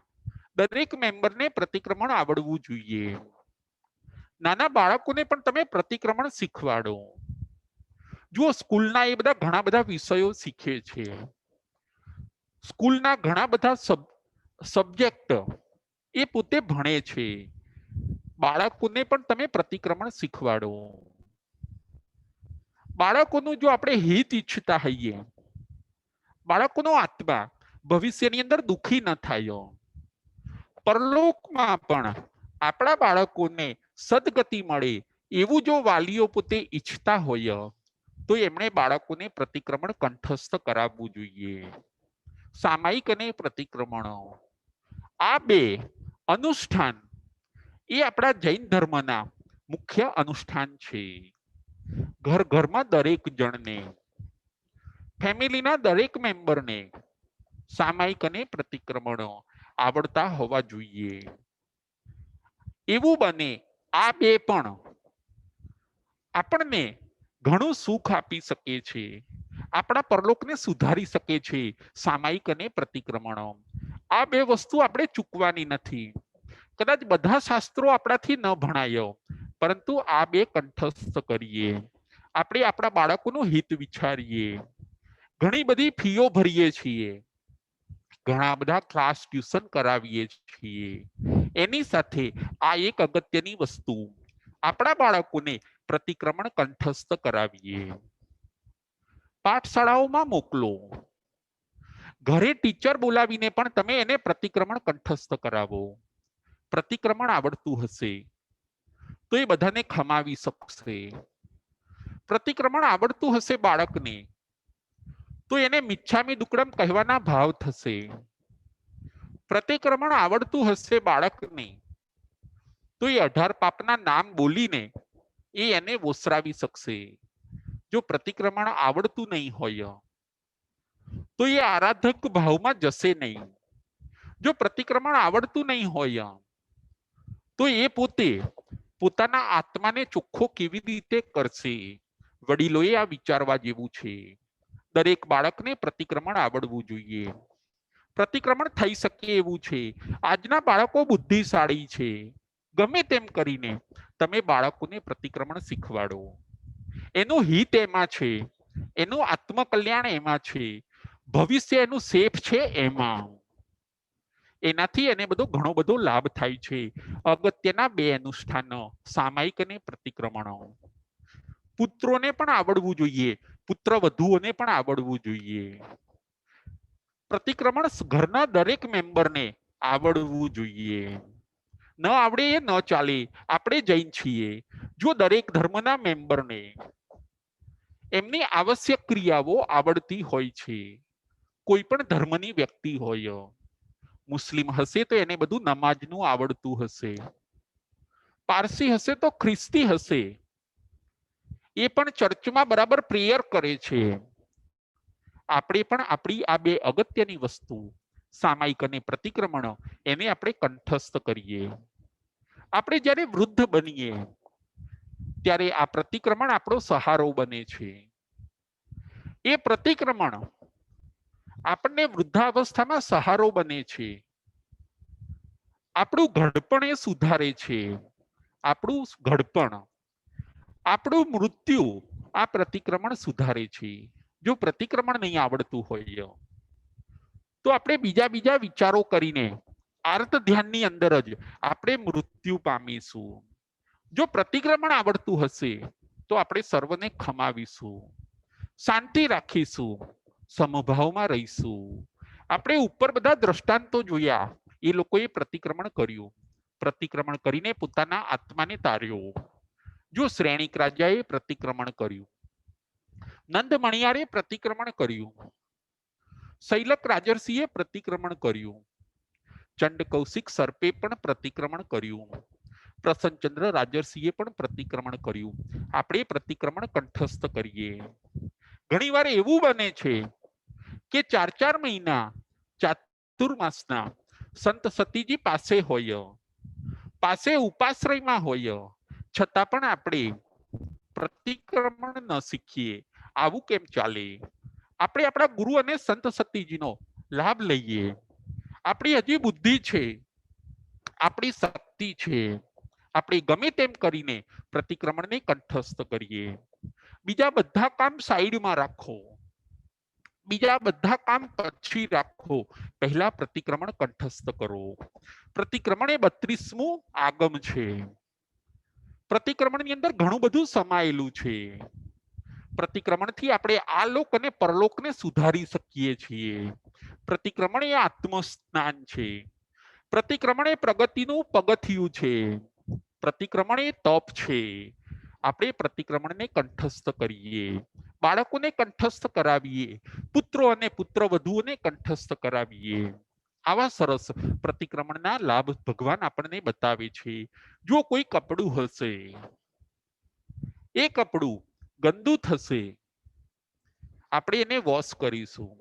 દરેક મેમ્બરને પ્રતિક્રમણ આવડવું જોઈએ. નાના બાળકોને પણ તમે પ્રતિક્રમણ શીખવાડો. જુઓ સ્કૂલના એ બધા ઘણા બધા વિષયો શીખે છે. સ્કૂલના ઘણા બધા સબ્જેક્ટ એ પોતે ભણે છે. બાળકોને પણ તમે પ્રતિક્રમણ શીખવાડો. બાળકોનું જો આપણે હિત ઈચ્છતા હોઈએ, બાળકોનો આત્મા ભવિષ્યની અંદર દુઃખી ન થાય, પરલોકમાં પણ આપણા બાળકોને સદગતિ મળે એવું જો વાલીઓ પોતે ઈચ્છતા હોય તો એમણે બાળકોને પ્રતિક્રમણ કંઠસ્થ કરાવવું જોઈએ. સામાયિક અને પ્રતિક્રમણ, આ 2 અનુષ્ઠાન એ આપણા જૈન ધર્મના મુખ્ય અનુષ્ઠાન છે. ઘરમાં દરેક જણને, ફેમિલીના દરેક મેમ્બરને સામાયિક અને પ્રતિક્રમણ આવડતા હોવા જોઈએ. એવું બને આ 2 પણ આપણને ઘણું સુખ આપી શકે છે, આપણા પરલોકને સુધારી શકે છે. સામાયિક અને પ્રતિક્રમણ, આ 2 વસ્તુ આપણે ચૂકવાની નથી. કદાચ બધા શાસ્ત્રો આપણાથી ન ભણાય, પરંતુ આ 2 કંઠસ્થ કરીએ. આપણે આપણા બાળકોનું હિત વિચારીએ. ઘણી બધી ફીઓ ભરીએ છીએ, ઘણા બધા ક્લાસ ટ્યુશન કરાવીએ છીએ. એની સાથે આ એક અગત્યની વસ્તુ, આપણા બાળકોને પ્રતિક્રમણ કંઠસ્થ કરાવીએ. પાઠશાળાઓમાં મોકલો, ઘરે ટીચર બોલાવીને પણ તમે એને પ્રતિક્રમણ કંઠસ્થ કરાવો. પ્રતિક્રમણ આવડતું હશે તો એ બધાને ખમાવી શકશે. પ્રતિક્રમણ આવડતું હશે બાળકને તો એને મિચ્છામી દુક્કડમ કહેવાના ભાવ થશે. પ્રતિક્રમણ આવડતું હશે બાળકને તો એ 18 પાપના નામ બોલીને એ એને વોસરાવી શકશે. જો પ્રતિક્રમણ આવડતું નહીં હોય તો એ આરાધક ભાવમાં જશે નહીં. જો પ્રતિક્રમણ આવડતું નહીં હોય તો એ પોતે પોતાના આત્માને ચોખ્ખો કેવી રીતે કરશે? વડીલોએ આ વિચારવા જેવું છે. દરેક બાળકને પ્રતિક્રમણ આવડવું જોઈએ. પ્રતિક્રમણ થઈ શકે એવું છે. આજના બાળકો બુદ્ધિશાળી છે. ગમે તેમ કરીને તમે બાળકોને પ્રતિક્રમણ શીખવાડો. એનું હિત એમાં છે, એનું આત્મકલ્યાણ એમાં છે, ભવિષ્ય એનું સેફ છે એમાં. એનાથી એને ઘણો બધો લાભ થાય છે. અગત્યના બે અનુષ્ઠાનો, સામાયિક અને પ્રતિક્રમણો. પુત્રોને પણ આવડવું જોઈએ, પુત્ર વધુઓને પણ આવડવું જોઈએ. પ્રતિક્રમણ ઘરના દરેક મેમ્બરને આવડવું જોઈએ. ન આવડે એ ન ચાલે. આપણે જૈન છીએ, જો દરેક ધર્મના મેમ્બરને એમની આવશ્યક ક્રિયાઓ આવડતી હોય છે. કોઈ પણ ધર્મની વ્યક્તિ હોય, મુસ્લિમ હશે તો એને બધું નમાજનું આવડતું હશે, પારસી હશે તો ખ્રિસ્તી હશે, એ પણ ચર્ચમાં બરાબર પ્રેયર કરે છે. આપણે પણ આપણી આ બે અગત્યની વસ્તુ, સામાયિક અને પ્રતિક્રમણ, એને આપણે કંઠસ્થ કરીએ. આપણે જ્યારે વૃદ્ધ બનીએ ત્યારે આ પ્રતિક્રમણ આપણો સહારો બને છે. એ પ્રતિક્રમણ આપણને વૃદ્ધાવસ્થામાં સહારો બને છે. આપણું ઘડપણ એ સુધારે છે. આપણું ઘડપણ, આપણું મૃત્યુ આ પ્રતિક્રમણ સુધારે છે. જો પ્રતિક્રમણ નહીં આવડતું હોય તો આપણે બીજા વિચારો કરીને આર્ત ધ્યાનની અંદર જ આપણે મૃત્યુ પામીશું. જો પ્રતિક્રમણ આવડતું હશે તો આપણે સર્વને ખમાવીશું, શાંતિ રાખીશું, સમભાવમાં રહીશું. આપણે ઉપર બધા દ્રષ્ટાંતો જોયા, એ લોકોએ પ્રતિક્રમણ કર્યું, પ્રતિક્રમણ કરીને પોતાના આત્માને તાર્યો. જો શ્રેણિક રાજાએ પ્રતિક્રમણ કર્યું, નંદ મણિયારે પ્રતિક્રમણ કર્યું, શૈલક રાજર્ષિએ પ્રતિક્રમણ કર્યું, ચંડ કૌશિક સર્પે પણ પ્રતિક્રમણ કર્યું, પ્રસન્નચંદ્ર રાજર્ષિએ પણ પ્રતિક્રમણ કર્યું. આપણે પ્રતિક્રમણ કંઠસ્થ કરીએ. ઘણીવાર એવું બને છે કે 4 મહિના ચાતુર્માસના સંત સતીજી પાસે હોય, પાસે ઉપાશ્રયમાં હોય, છતાં પણ આપણે પ્રતિક્રમણ ન શીખીએ. આવું કેમ ચાલે? આપણે આપણા ગુરુ અને સંત સતીજીનો લાભ લઈએ. આપણી હજી બુદ્ધિ છે, આપણી શક્તિ છે, આપણે ગમે તેમ કરીને પ્રતિક્રમણને કંઠસ્થ કરીએ. બીજા બધા કામ સાઈડમાં રાખો, બીજા બધા કામ પછી રાખો, પહેલા પ્રતિક્રમણ કંઠસ્થ કરો. પ્રતિક્રમણ એ 32મું આગમ છે. પ્રતિક્રમણની અંદર ઘણું બધું સમાયેલું છે. પ્રતિક્રમણથી આપણે આ લોક અને પરલોકને સુધારી શકીએ છીએ. પ્રતિક્રમણ એ આત્મસ્નાન છે. પ્રતિક્રમણ એ પ્રગતિનું પગથિયું છે. પ્રતિક્રમણ એ તપ છે. આપણે પ્રતિક્રમણને કંઠસ્થ કરીએ, બાળકોને કંઠસ્થ કરાવીએ, પુત્રો અને પુત્રવધુઓને કંઠસ્થ કરાવીએ. આવા સરસ પ્રતિક્રમણના લાભ ભગવાન આપણને બતાવે છે. જો કોઈ કપડું હશે, એ કપડું ગંદુ થશે, આપણે એને વોશ કરીશું,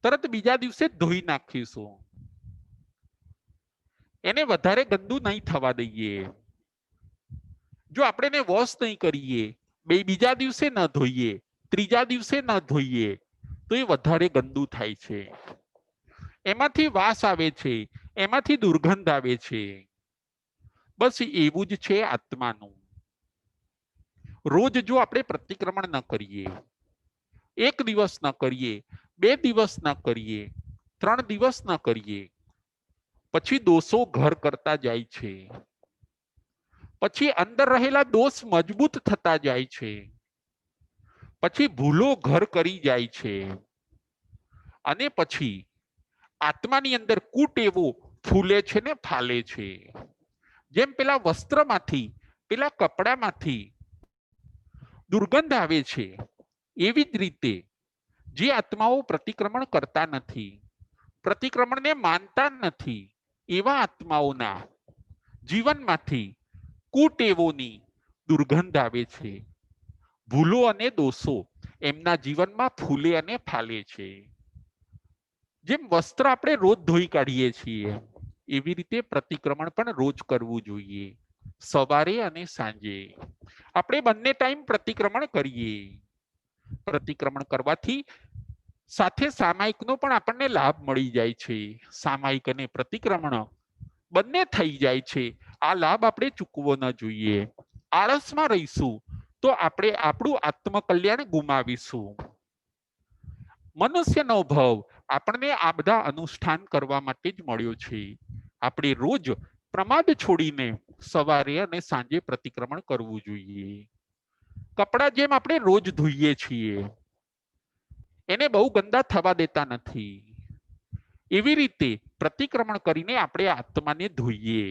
તરત બીજા દિવસે ધોઈ નાખીશું, એને વધારે ગંદુ નહીં થવા દઈએ. જો આપણે એને વોશ નહીં કરીએ, બીજા દિવસે ન ધોઈએ, ત્રીજા દિવસે ન ધોઈએ, તો એ વધારે ગંદુ થાય છે. એમાંથી વાસ આવે છે, એમાંથી દુર્ગંધ આવે છે. બસ એવું જ છે આત્માનું. રોજ જો આપણે પ્રતિક્રમણ ન કરીએ, 1 દિવસ ન કરીએ, 2 દિવસ ન કરીએ, 3 દિવસ ન કરીએ, પછી દોષો ઘર કરતા જાય છે. પછી અંદર રહેલા દોષ મજબૂત થતા જાય છે. પછી ભૂલો ઘર કરી જાય છે. અને પછી આત્માની અંદર કુટેવો ફૂલે છે ને ફાલે છે. જેમ પેલા વસ્ત્રમાંથી, પેલા કપડામાંથી દુર્ગંધ આવે છે, એવી જ રીતે જે આત્માઓ પ્રતિક્રમણ કરતા નથી, પ્રતિક્રમણને માનતા નથી, એવા આત્માઓના જીવનમાંથી કુટેવોની દુર્ગંધ આવે છે. ભૂલો અને દોષો એમના જીવનમાં ફૂલે અને ફાલે છે. જેમ વસ્ત્ર આપણે રોજ ધોઈ કાઢીએ છીએ, એવી રીતે પ્રતિક્રમણ પણ રોજ કરવું જોઈએ, સવારે અને સાંજે. આપણે બંને ટાઈમ પ્રતિક્રમણ કરીએ. પ્રતિક્રમણ કરવાથી સાથે સામાયિકનો પણ આપણને લાભ મળી જાય છે. સામાયિક અને પ્રતિક્રમણ બંને થઈ જાય છે. આ લાભ આપણે ચૂકવો ન જોઈએ. આળસમાં રહીશું તો આપણે આપણું આત્મકલ્યાણ ગુમાવીશું. મનુષ્યનો ભાવ આપણને આ બધા અનુષ્ઠાન કરવા માટે જ મળ્યો છે. આપણે રોજ પ્રમાદ છોડીને સવારે અને સાંજે પ્રતિક્રમણ કરવું જોઈએ. કપડાં જેમ આપણે રોજ ધોઈએ છીએ, એને બહુ ગંદા થવા દેતા નથી, એવી રીતે પ્રતિક્રમણ કરીને આપણે આત્માને ધોઈએ.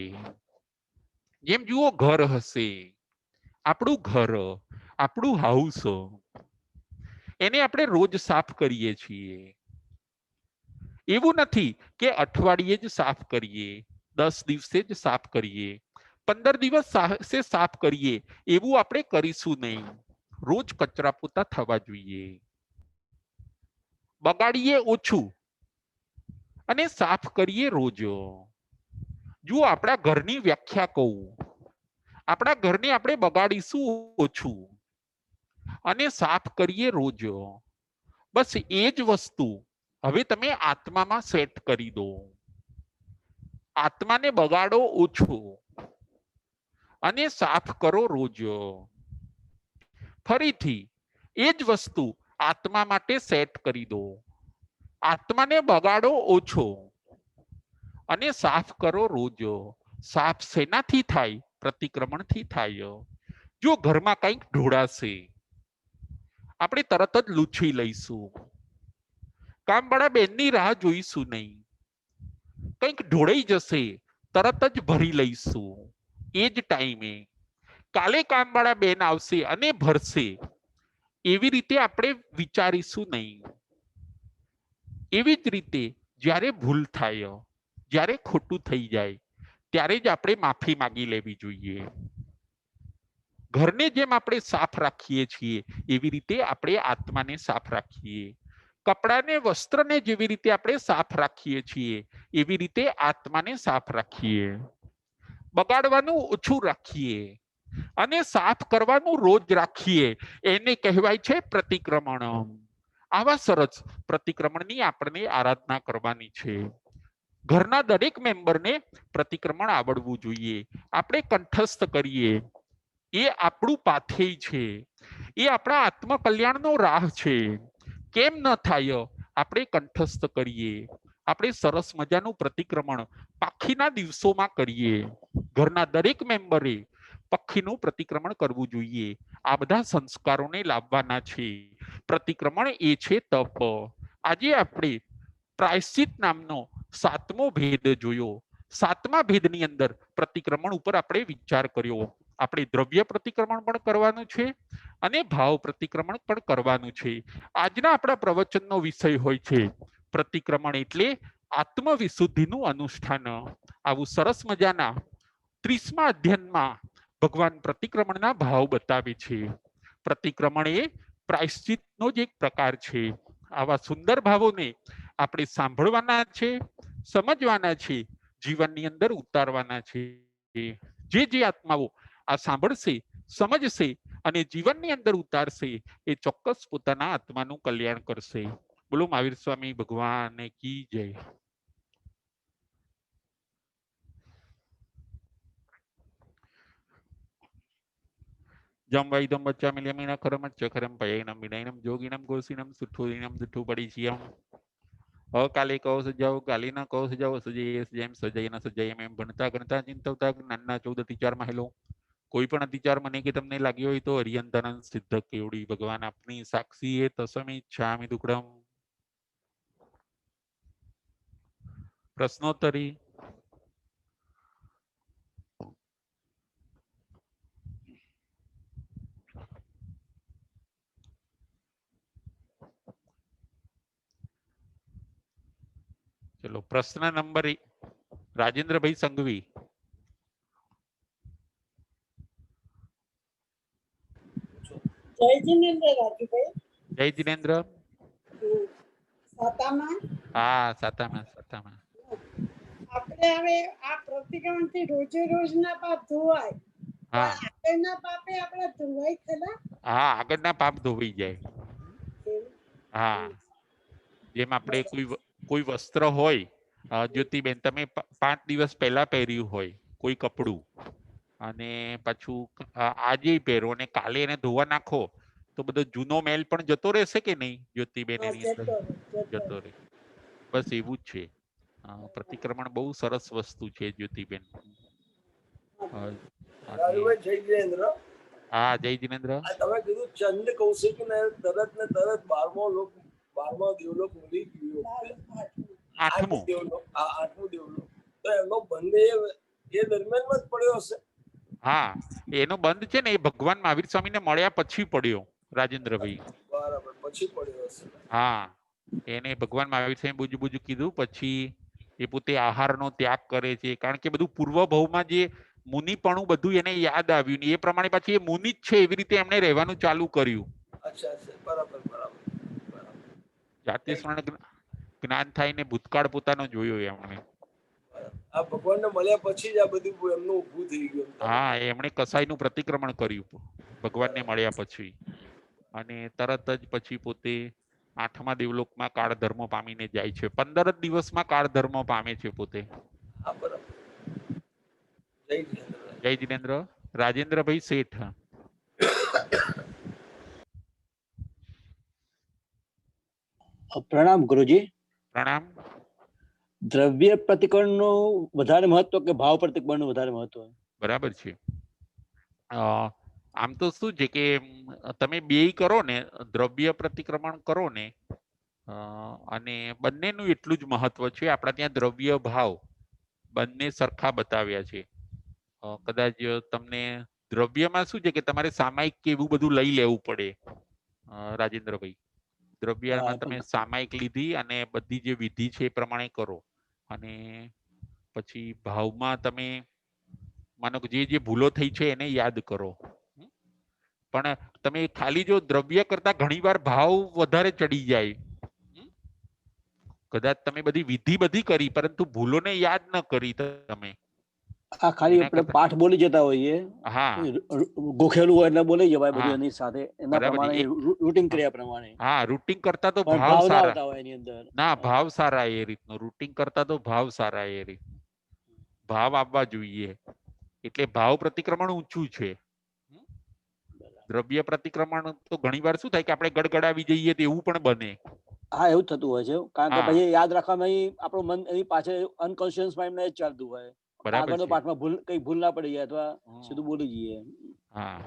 જેમ જુઓ, ઘર હશે, આપણું ઘર, આપણું હાઉસ, એને આપણે રોજ સાફ કરીએ છીએ. એવું નથી કે અઠવાડિયે જ સાફ કરીએ, 10 દિવસે જ સાફ કરીએ, 15 દિવસ સાફ કરીએ, એવું આપણે કરીશું નહીં. રોજ કચરા પોતા થવા જોઈએ. બગાડીએ ઓછું અને સાફ કરીએ રોજ. જો આપણા ઘરની વ્યાખ્યા કહું, આપણા ઘરને આપણે બગાડીશું ઓછું અને સાફ કરીએ રોજ. બસ એ જ વસ્તુ હવે તમે આત્મામાં સેટ કરી દો. આત્માને બગાડો ઓછો અને સાફ કરો રોજ. ફરીથી એ જ વસ્તુ આત્મા માટે સેટ કરી દો. આત્માને બગાડો ઓછો અને સાફ કરો રોજ. સાફ શેનાથી થાય? પ્રતિક્રમણથી થાય. જો ઘરમાં કંઈક ઢોળાશે, આપણે તરત જ લૂછી લઈશું. કામવાળા બેનની રાહ જોઈશું નહીં. કંઈક ઢોળાઈ જશે, તરત જ ભરી લઈશું. એ જ ટાઈમે કાલે કામવાળા બેન આવશે અને ભરશે, એવી રીતે આપણે વિચારીશું નહીં. એવી જ રીતે જ્યારે ભૂલ થાય, જ્યારે ખોટું થઈ જાય, ત્યારે જ આપણે માફી માંગી લેવી જોઈએ. ઘરને જેમ આપણે સાફ રાખીએ છીએ, એવી રીતે આપણે આત્માને સાફ રાખીએ. કપડાને, વસ્ત્રને જેવી રીતે આપણે સાફ રાખીએ છીએ, એવી રીતે આત્માને સાફ રાખીએ. બગાડવાનું ઓછું રાખીએ અને સાફ કરવાનું રોજ રાખીએ. એને કહેવાય છે પ્રતિક્રમણ. આવા સરસ પ્રતિક્રમણની આપણને આરાધના કરવાની છે. ઘરના દરેક મેમ્બરને પ્રતિક્રમણ આવડવું જોઈએ. આપણે કંઠસ્થ કરીએ. એ આપણું પાથેય છે. એ આપણા આત્મકલ્યાણનો રાહ છે. કેમ ન થાય? આપણે કંઠસ્થ કરીએ. આપણે સરસ મજાનું પ્રતિક્રમણ પાખીના દિવસોમાં કરીએ. ઘરના દરેક મેમ્બરે પક્ષીનું પ્રતિક્રમણ કરવું જોઈએ. આ બધા સંસ્કારોને લાવવાના છે. પ્રતિક્રમણ એ છે તપ. આજે આપણે પ્રાયશ્ચિત નામનો 7મો ભેદ જોયો. 7મા ભેદની અંદર પ્રતિક્રમણ ઉપર આપણે વિચાર કર્યો. આપણે દ્રવ્ય પ્રતિક્રમણ પણ કરવાનું છે અને ભાવ પ્રતિક્રમણ પણ કરવાનું છે. આજના આપણા પ્રવચનનો વિષય હોય છે પ્રતિક્રમણ એટલે આત્મવિશુદ્ધિનું અનુષ્ઠાન. આવું સરસ મજાના 30મા અધ્યયનમાં ભગવાન પ્રતિક્રમણના ભાવ બતાવે છે. પ્રતિક્રમણ એ પ્રાયશ્ચિતનો જ એક પ્રકાર છે. આવા સુંદર ભાવોને આપણે સાંભળવાના છે, સમજવાના છે, જીવનની અંદર ઉતારવાના છે. જે આત્માઓ આ સાંભળશે, સમજશે અને જીવનની અંદર ઉતારશે, એ ચોક્કસ પોતાના આત્માનું કલ્યાણ કરશે. બોલો મહાવીર સ્વામી ભગવાન કી જય. જમ વૈદમ બચ્ચામિલ્યમીના ખરમ ચખરમ પયૈનમ વિનયનમ જોગિનમ ગોસીનમ સુઠ્ઠુદિનમ દુઠ્ઠુ પડીશિયમ. કાલે કહો સજાઓ, કાલીના કહો સજાઓ, સજઈએ જેમ સજાઈ ના સજાઈ એમ ભણતા ગણતા ચિંતવતા જ્ઞાનના 14 અતિચારમાં હેલો. કોઈ પણ અતિચાર મને કે તમને લાગ્યો હોય તો હરિયંતનંદ સિદ્ધ કેવડી ભગવાન આપની સાક્ષી એ તસમી ઈચ્છામિ દુક્કડમ. પ્રશ્નોત્તરી. ચલો પ્રશ્ન નંબર 1, રાજેન્દ્રભાઈ સંઘવી. જય જિનેન્દ્ર રાજુભાઈ. જય જિનેન્દ્ર. સાતામાં. હા, સાતામાં. આપણે હવે આ પ્રતિક્રમણ થી રોજે રોજના પાપ ધોવાય, હા પણ આગળના પાપે આપણા ધોવાય ખરા? હા, આગળના પાપ ધોવાઈ જાય. હા, જેમ આપણે કોઈ વસ્ત્ર હોય, જ્યોતિબેન તમે 5 દિવસ પહેલા પહેર્યું હોય કોઈ કપડું, અને પાછું આજે પહેરો અને કાલે એને ધોવા નાખો તો બધો જૂનો મેલ પણ જતો રહેશે કે નહીં જ્યોતિબેન? હા, એની અંદર જતો રહે. બસ એવું જ છે. પ્રતિક્રમણ બહુ સરસ વસ્તુ છે જ્યોતિબેન. અને જય જયેન્દ્ર. હા, જય જિનેન્દ્ર. તમે કીધું ચંદ કૌશિક ને તરત 12મો દેવલોક મળી ગયો. 8મો. આઠમું દેવલોક. તો એનો બંધ એ દરમિયાનમાં જ પડ્યો હશે. હા, એનો બંધ છે ને એ ભગવાન મહાવીર સ્વામીને મળ્યા પછી પડ્યો, રાજેન્દ્રભાઈ. બરાબર, પછી પડ્યો હશે. હા, એને ભગવાન મહાવીર સ્વામી બુજુ કીધું પછી એ પોતે આહારનો ત્યાગ કરે છે, કારણ કે બધું પૂર્વ ભાવમાં જે મુનિપણું બધું એને યાદ આવ્યું ને એ પ્રમાણે પછી એ મુનિ જ છે એવી રીતે એમણે રહેવાનું ચાલુ કર્યું. અચ્છા, બરાબર. જાતિ સ્મરણ જ્ઞાન થાય ને ભૂતકાળ પોતાનો જોયો એમણે. આ ભગવાનને મળ્યા પછી જ આ બધું એમનું ઊભું થઈ ગયું. હા, એમણે કસાઈનું પ્રતિક્રમણ કર્યું ભગવાનને મળ્યા પછી, અને તરત જ પછી પોતે 8મા દેવલોકમાં કાળ ધર્મ પામીને જાય છે. 15 જ દિવસમાં કાળ ધર્મ પામે છે પોતે. હા, બરાબર. જય જયેન્દ્ર. જય જિનેન્દ્ર. રાજેન્દ્રભાઈ શેઠ. પ્રણામ ગુરુજી. પ્રણામ. દ્રવ્ય પ્રતિકરણનું વધારે મહત્વ કે ભાવ પ્રતિકરણનું વધારે મહત્વ? બરાબર છે. આમ તો શું છે કે તમે બેય કરો ને, દ્રવ્ય પ્રતિક્રમણ કરો ને, અને બંનેનું એટલું જ મહત્વ છે. આપણા ત્યાં દ્રવ્ય ભાવ બંને સરખા બતાવ્યા છે. કદાચ તમને દ્રવ્યમાં શું છે કે તમારે સામાયિક કે એવું બધું લઈ લેવું પડે, રાજેન્દ્રભાઈ. દ્રવ્યમાં તમે સામાયિક લીધી અને બધી જે વિધિ છે એ પ્રમાણે કરો, અને પછી ભાવમાં તમે માનો કે જે ભૂલો થઈ છે એને યાદ કરો. પણ તમે ખાલી જો દ્રવ્ય કરતા ઘણીવાર ભાવ વધારે ચડી જાય. કદાચ તમે બધી વિધિ બધી કરી પરંતુ ભૂલોને યાદ ન કરી તમે. આ ખાલી આપણે પાઠ બોલી જતા હોઈએ, હા, ગોખેલું હોય એટલે બોલી જવાય બધું હા, એની સાથે, એના બરાબર. પ્રમાણે રૂટિન કર્યા પ્રમાણે. હા, રૂટિંગ કરતા તો પણ ભાવ ભાવ ના સારા. આવતા હોય એની અંદર. ના, ભાવ સારા એ રીતનો રૂટિંગ કરતા તો ભાવ સારા એ રીત ભાવ આવવા જોઈએ. એટલે ભાવ પ્રતિક્રમણ ઊંચું છે. દ્રવ્ય પ્રતિક્રમણ તો ઘણીવાર શું થાય કે આપણે ગડગડાવી જઈએ તો એવું પણ બને. હા, એવું થતું હોય છે, કારણ કે હા, પછી યાદ રાખવામાં આપણું મન એની પાછળ અનકોન્શિયસ માઇન્ડમાં જ ચાલતું હોય. બરાબર આગળનો છે. પાઠમાં ભૂલ ના પડી જાય અથવા સીધું બોલી જઈએ. હા,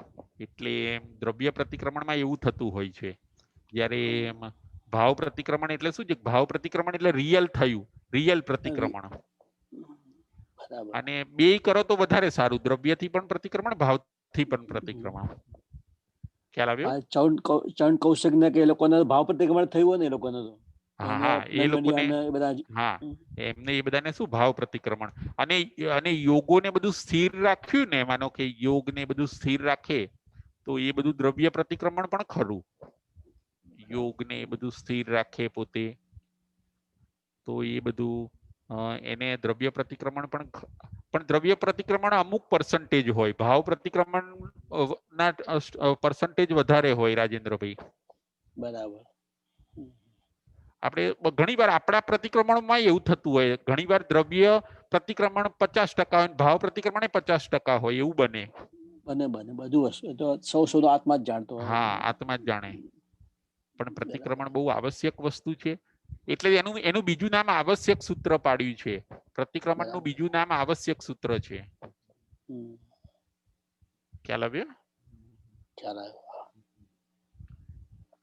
એટલે દ્રવ્ય પ્રતિક્રમણમાં એવું થતું હોય છે. જ્યારે ભાવ પ્રતિક્રમણ એટલે શું છે? ભાવ પ્રતિક્રમણ એટલે રિયલ થયું, રિયલ પ્રતિક્રમણ. બરાબર. અને બેય કરો તો વધારે સારું, દ્રવ્યથી પણ પ્રતિક્રમણ, ભાવથી પણ પ્રતિક્રમણ. ખ્યાલ આવ્યો? ચંડ કૌશિક ને કે એ લોકોને ભાવ પ્રતિક્રમણ થયું હોય ને, એ લોકોને તો હા, હા, એ લોકોને. બધા. હા, એમને એ બધાને શું ભાવ પ્રતિક્રમણ, અને યોગોને બધું સ્થિર રાખ્યું ને, માનો કે યોગ ને બધું સ્થિર રાખે તો એ બધું દ્રવ્ય પ્રતિક્રમણ પણ ખરું. યોગ ને એ બધું સ્થિર રાખે પોતે, તો એ બધું એને દ્રવ્ય પ્રતિક્રમણ પણ દ્રવ્ય પ્રતિક્રમણ અમુક પર્સન્ટેજ હોય, ભાવ પ્રતિક્રમણ ના પર્સન્ટેજ વધારે હોય, રાજેન્દ્રભાઈ. બરાબર. આપણે ઘણીવાર આપણા પ્રતિક્રમણમાં એવું થતું હોય, ઘણીવાર દ્રવ્ય પ્રતિક્રમણ 50% હોય, ભાવ પ્રતિક્રમણ 50% હોય, એવું બને. બને બધું વસ્તુ તો સૌ આત્મા જ જાણતો હોય. હા, આત્મા જ જાણે. પણ પ્રતિક્રમણ બહુ આવશ્યક વસ્તુ છે. એટલે એનું બીજું નામ આવશ્યક સૂત્ર પાડ્યું છે. પ્રતિક્રમણનું બીજું નામ આવશ્યક સૂત્ર છે. ખ્યાલ આવ્યો? ખ્યાલ આવ્યો.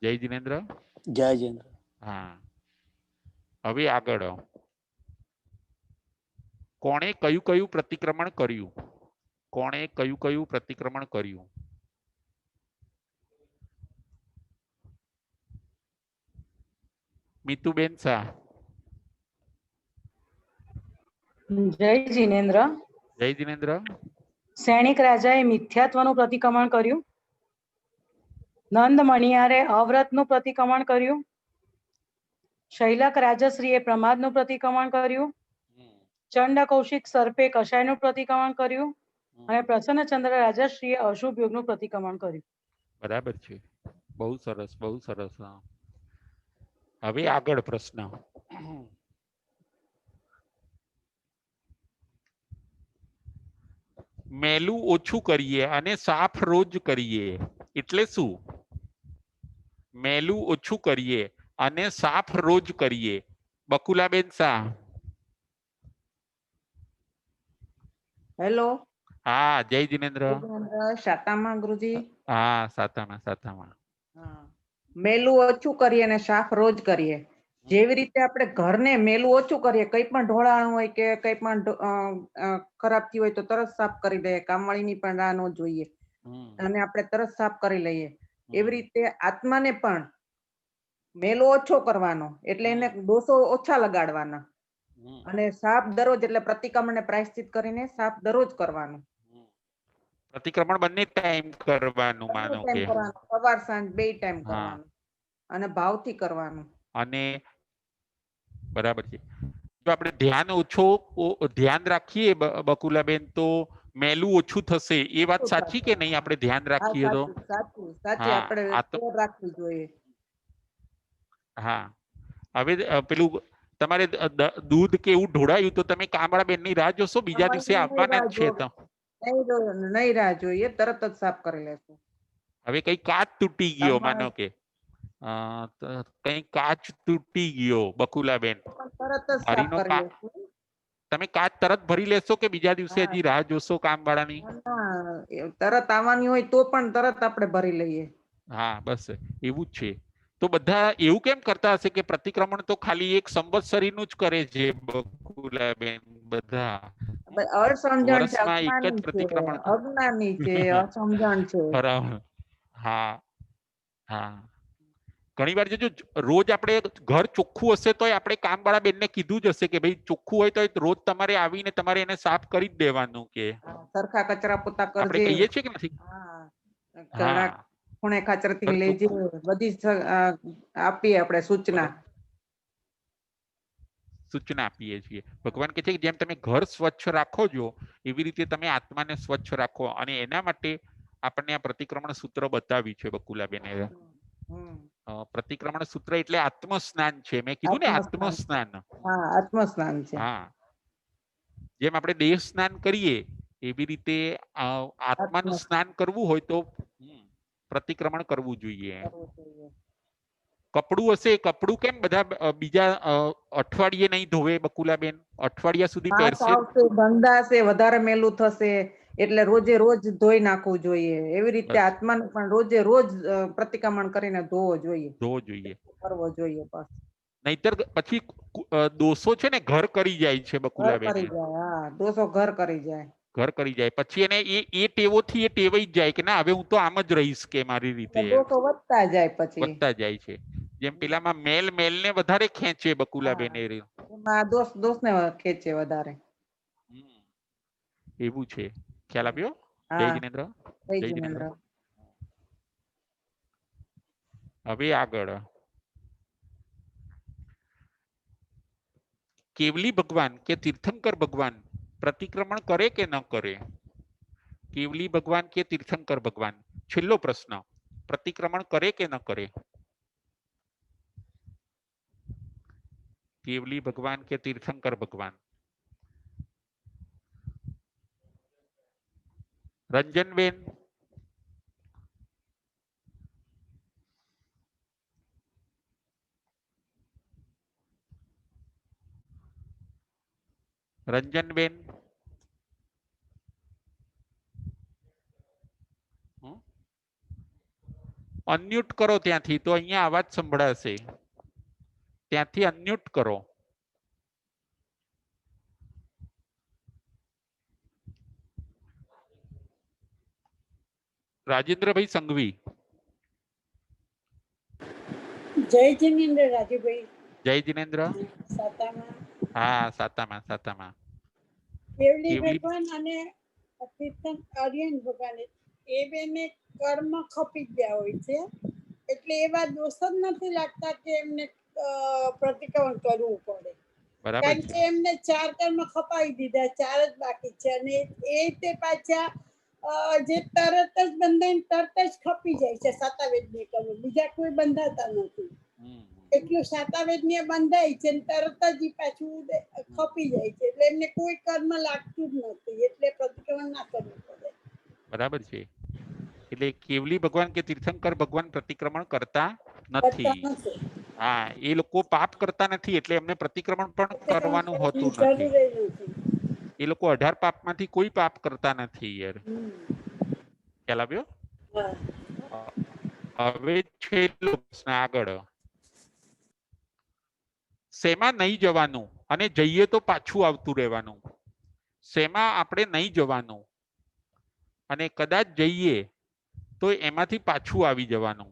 જય જિનેન્દ્ર. જય જિનેન્દ્ર. હા, હવે આગળ કોણે કયું પ્રતિક્રમણ કર્યું? કોણે કયું પ્રતિક્રમણ કર્યું? મીતુબેન શાહ. જય જિનેન્દ્ર. જય જિનેન્દ્ર. સૈનિક રાજાએ મિથ્યાત્વનું પ્રતિક્રમણ કર્યું. નંદ મણિયારે અવ્રતનું પ્રતિક્રમણ કર્યું. શૈલક રાજશ્રીએ પ્રમાદનું પ્રતિક્રમણ કર્યું. ચંડ કૌશિક સર્પે કષાયનું પ્રતિક્રમણ કર્યું. અને પ્રસન્નચંદ્ર રાજશ્રીએ અશુભ યોગનું પ્રતિક્રમણ કર્યું. બરાબર છે. બહુ સરસ, બહુ સરસ. હવે આગળ પ્રશ્ન. મેલું ઓછું કરીએ અને સાફ રોજ કરીએ એટલે શું? મેલું ઓછું કરીએ અને સાફ રોજ કરીએ. બકુલાબેન શાહ. હેલો હા, જય જિનેન્દ્ર. શાતામાં ગુરુજી. હા, સાતામાં સાતામાં. હા. મેલું ઓછું કરીએ અને સાફ રોજ કરીએ. જેવી રીતે આપણે ઘરને મેલું ઓછું કરીએ, કઈ પણ ઢોળાણું હોય કે કઈ પણ ખરાબ થયું હોય તો તરત સાફ કરી દઈએ, કામવાળીની પણ રાહ ન જોઈએ અને આપણે તરત સાફ કરી લઈએ. એવી રીતે આત્માને પણ મેલો ઓછો કરવાનો, એટલે એને દોષો ઓછા લગાડવાના અને સાફ દરરોજ એટલે પ્રતિક્રમણ ને પ્રાયશ્ચિત કરીને સાફ દરરોજ કરવાનું. પ્રતિક્રમણ બંને ટાઈમ કરવાનું, બંને માનો ટાઈમ કે કરવાનું, સવાર સાંજ બે ટાઈમ હા. કરવાનું અને ભાવથી કરવાનું. અને બરાબર છે. જો આપણે ધ્યાન ધ્યાન રાખીએ બકુલાબેન, તો મેલું ઓછું થશે. એ વાત સાચી કે નહીં? આપણે ધ્યાન હા, રાખીએ તો. સાચી હા, આપણે આ તો કેર રાખવી જોઈએ. હા. હવે પેલું તમારે દૂધ કે એવું ઢોળાયું તો તમે કામવાળા બેનની રાહ જોશો? બીજા દિવસે આવવાના જ છે તો. નહીં રાહ જોઈએ, તરત જ સાફ કરી લેશું. હવે કઈ કાચ તૂટી ગયો, માનો કે કઈ કાચ તૂટી ગયો બકુલાબેન, તરત જ સાફ ભરીનો કરી લેશું. તમે કાચ તરત ભરી લેશો કે બીજા દિવસે હા. હજી રાહ જોશો કામવાળાની? તરત આવવાની હોય તો પણ તરત આપણે ભરી લઈએ. હા, બસ એવું જ છે. તો બધા એવું કેમ કરતા હશે કે પ્રતિક્રમણ તો ખાલી એક સંવત્સરીનું જ કરે છે બકુલાબેન? બધા અસમજણ છે, વર્ષમાં એક જ અજ્ઞાની છે, પ્રતિક્રમણ અજ્ઞાની છે, અસમજણ છે. બરાબર. હા હા. ઘણી વાર જો રોજ આપણે ઘર ચોખ્ખું હશે તો આપણે કામવાળા બેનને કીધું જ હશે કે ભાઈ ચોખ્ખું હોય તો રોજ તમારે આવીને તમારે એને સાફ કરી જ દેવાનું. કે સરખા કચરા પોતા આપણે કરજે. કહીએ છીએ કે નથી? હા, ખૂણે ખાચરથી ઘર લેજે, ચોખ્ખું બધી આપીએ આપણે સૂચના. સૂચના આપીએ છીએ. ભગવાન કહે છે કે જેમ તમે ઘર સ્વચ્છ રાખો છો એવી રીતે તમે આત્માને સ્વચ્છ રાખો, અને એના માટે આપણને આ પ્રતિક્રમણ સૂત્ર બતાવ્યું છે બકુલાબેન. પ્રતિક્રમણ સૂત્ર એટલે આત્મસ્નાન છે. મેં કીધું ને આત્મસ્નાન. હા, આત્મસ્નાન છે. હા, જેમ આપણે દેહ સ્નાન કરીએ એવી રીતે આત્માનું સ્નાન કરવું હોય તો પ્રતિક્રમણ કરવું જોઈએ. કપડું હશે, કપડું કેમ બધા બીજા અઠવાડિયે નહીં ધોવે બકુલાબેન? અઠવાડિયા સુધી પહેરશે. ગંદાશે, વધારે મેલું થશે એટલે રોજે રોજ ધોઈ નાખવું જોઈએ. એવી રીતે બસ આત્માને પણ રોજે રોજ પ્રતિક્રમણ કરીને ધોવો જોઈએ, ધોવો જોઈએ. કરવો જોઈએ. બસ નહીતર પછી દોષો છે ને ઘર કરી જાય છે ઘર બકુલાબેન. કરી જાય. હા, દોષો ઘર કરી જાય. ઘર કરી જાય પછી એને એ ટેવોથી એ ટેવાઈ જ જાય કે ના, હવે હું તો આમ જ રહીશ કે મારી રીતે દોષો વધતા જાય પછી. વધતા જાય છે. જેમ પેલામાં મેલ ને વધારે ખેંચે બકુલાબેન. એમાં દોષ ને ખેંચે વધારે. એવું છે. ખ્યાલ આપ્યો? જય હા, જિનેન્દ્ર. જય જય જિનેન્દ્ર. જિનેન્દ્ર. હવે આગળ કેવલી ભગવાન કે તીર્થંકર ભગવાન પ્રતિક્રમણ કરે કે ન કરે? કેવલી ભગવાન કે તીર્થંકર ભગવાન? છેલ્લો પ્રશ્ન. પ્રતિક્રમણ કરે કે ન કરે? કેવલી ભગવાન કે તીર્થંકર ભગવાન? રંજનબેન. રંજનબેન. અનમ્યુટ કરો ત્યાંથી, તો અહીંયા અવાજ સંભળાશે. ત્યાંથી અનમ્યુટ કરો. રાજેન્દ્રભાઈ સંઘવી. જય જિનેન્દ્ર રાજુભાઈ. જય જિનેન્દ્ર. સાતામાં હા, સાતામાં સાતામાં. કેવલી કેવલી ભગવાન અને આર્યન ભગવાન એ બેને કર્મ ખપી ગયા હોય છે, એટલે એવા દોષ જ નથી લાગતા કે એમને પ્રતિક્રમણ કરવું પડે. બરાબર કારણ છે. કે એમને 4 કર્મ ખપાવી દીધા, 4 જ બાકી છે, અને એ તે પાછા જે તરત જ બંધાઈને તરત જ ખપી જાય છે. સાતાવેદની કર્મ બીજા કોઈ બંધાતા નથી. એટલું સાતાવેદન્ય બંધાય છે ને તરત જ ઈ પાછું ખપી જાય છે એટલે એમને કોઈ કર્મ લાગતું જ નથી એટલે પ્રતિક્રમણ ના કરવું પડે. બરાબર છે. એટલે કેવલી ભગવાન કે તીર્થંકર ભગવાન પ્રતિક્રમણ કરતા કરતા નથી. નથી. હા, એ લોકો પાપ કરતા નથી એટલે એમને પ્રતિક્રમણ પણ કરવાનું હોતું જરૂર નથી. જ નથી. એ લોકો 18 પાપમાંથી કોઈ પાપ કરતા નથી યાર. હમ. ખ્યાલ આવ્યો? હા. હવે છેલ્લો પ્રશ્ન આગળ. શેમાં નહીં જવાનું અને જઈએ તો પાછું આવતું રહેવાનું? શેમાં આપણે નહીં જવાનું અને કદાચ જઈએ તો એમાંથી પાછું આવી જવાનું?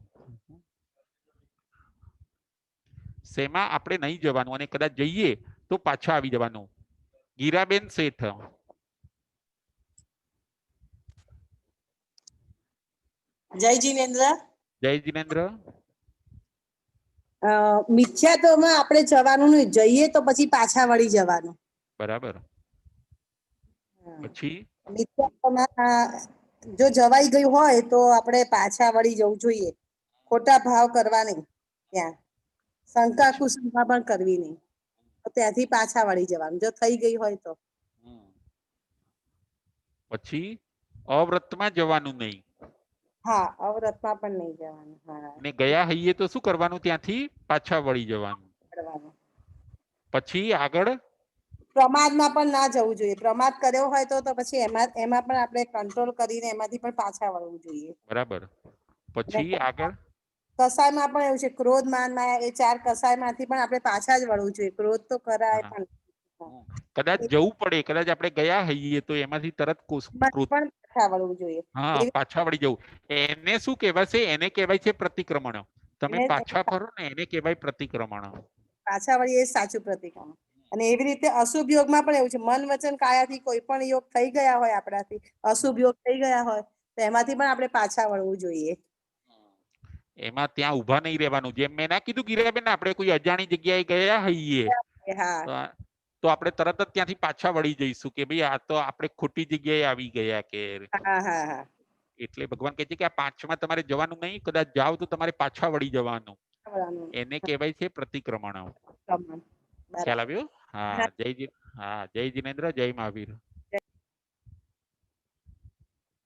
શેમાં આપણે નહીં જવાનું અને કદાચ જઈએ તો પાછા આવી જવાનું? ગીરાબેન શેઠ. જય જીનેન્દ્ર. જય જીનેન્દ્ર. મિથ્યાત્વમાં આપણે જવાનું નહીં, જઈએ તો પછી પાછા વળી જવાનું. બરાબર. પછી મિથ્યાત્વમાં જો જવાઈ ગયું હોય તો આપણે પાછા વળી જવું જોઈએ. ખોટા ભાવ કરવા નહીં, ત્યાં શંકા કુશંકા પણ કરવી નહીં, તો ત્યાંથી પાછા વળી જવાનું જો થઈ ગઈ હોય તો. પછી અવ્રતમાં જવાનું નહીં. હા, અવ્રતમાં પણ નહીં જવાનું. હા, ને ગયા હઈએ તો શું કરવાનું? ત્યાંથી પાછા વળી જવાનું. કરવાનું. પછી આગળ પ્રમાદમાં પણ ના જવું જોઈએ. પ્રમાદ કર્યો હોય તો પછી એમાં પણ આપણે કંટ્રોલ કરીને એમાંથી પણ પાછા વળવું જોઈએ. બરાબર. પછી આગળ કસાયમાં પણ એવું છે, ક્રોધ માન માયા એ 4 કસાયમાંથી પણ આપણે પાછા જ વળવું જોઈએ. ક્રોધ તો કરાય પણ કદાચ જવું પડે, કદાચ આપણે ગયા હઈએ તો એમાંથી તરત પણ પાછા વળવું જોઈએ. હા, પાછા વળી જવું. એને શું કહેવાય છે? એને કહેવાય છે પ્રતિક્રમણ. તમે પાછા ફરો ને એને કહેવાય પ્રતિક્રમણ. પાછા વળી એ સાચું પ્રતિક્રમણ. અને એવી રીતે અશુભ યોગમાં પણ એવું છે, મન વચન કાયાથી કોઈ પણ યોગ થઈ ગયા હોય આપણાથી, અશુભ યોગ થઈ ગયા હોય તો એમાંથી પણ આપણે પાછા વળવું જોઈએ. એમાં ત્યાં ઉભા નહીં રહેવાનું. જેમ મેં ના કીધું ગીરાબેન, આપણે કોઈ અજાણી જગ્યાએ ગયા હઈએ તો આપણે તરત જ ત્યાંથી પાછા વળી જઈશું કે ભાઈ આ તો આપણે ખોટી જગ્યાએ આવી ગયા કે. એટલે ભગવાન કહે છે કે આ 5માં તમારે જવાનું નહીં, કદાચ જાઓ તો તમારે પાછા વળી જવાનું. એને કહેવાય છે પ્રતિક્રમણ. ખ્યાલ આવ્યો? હા, જય જીનેન્દ્ર, જય મહાવીર.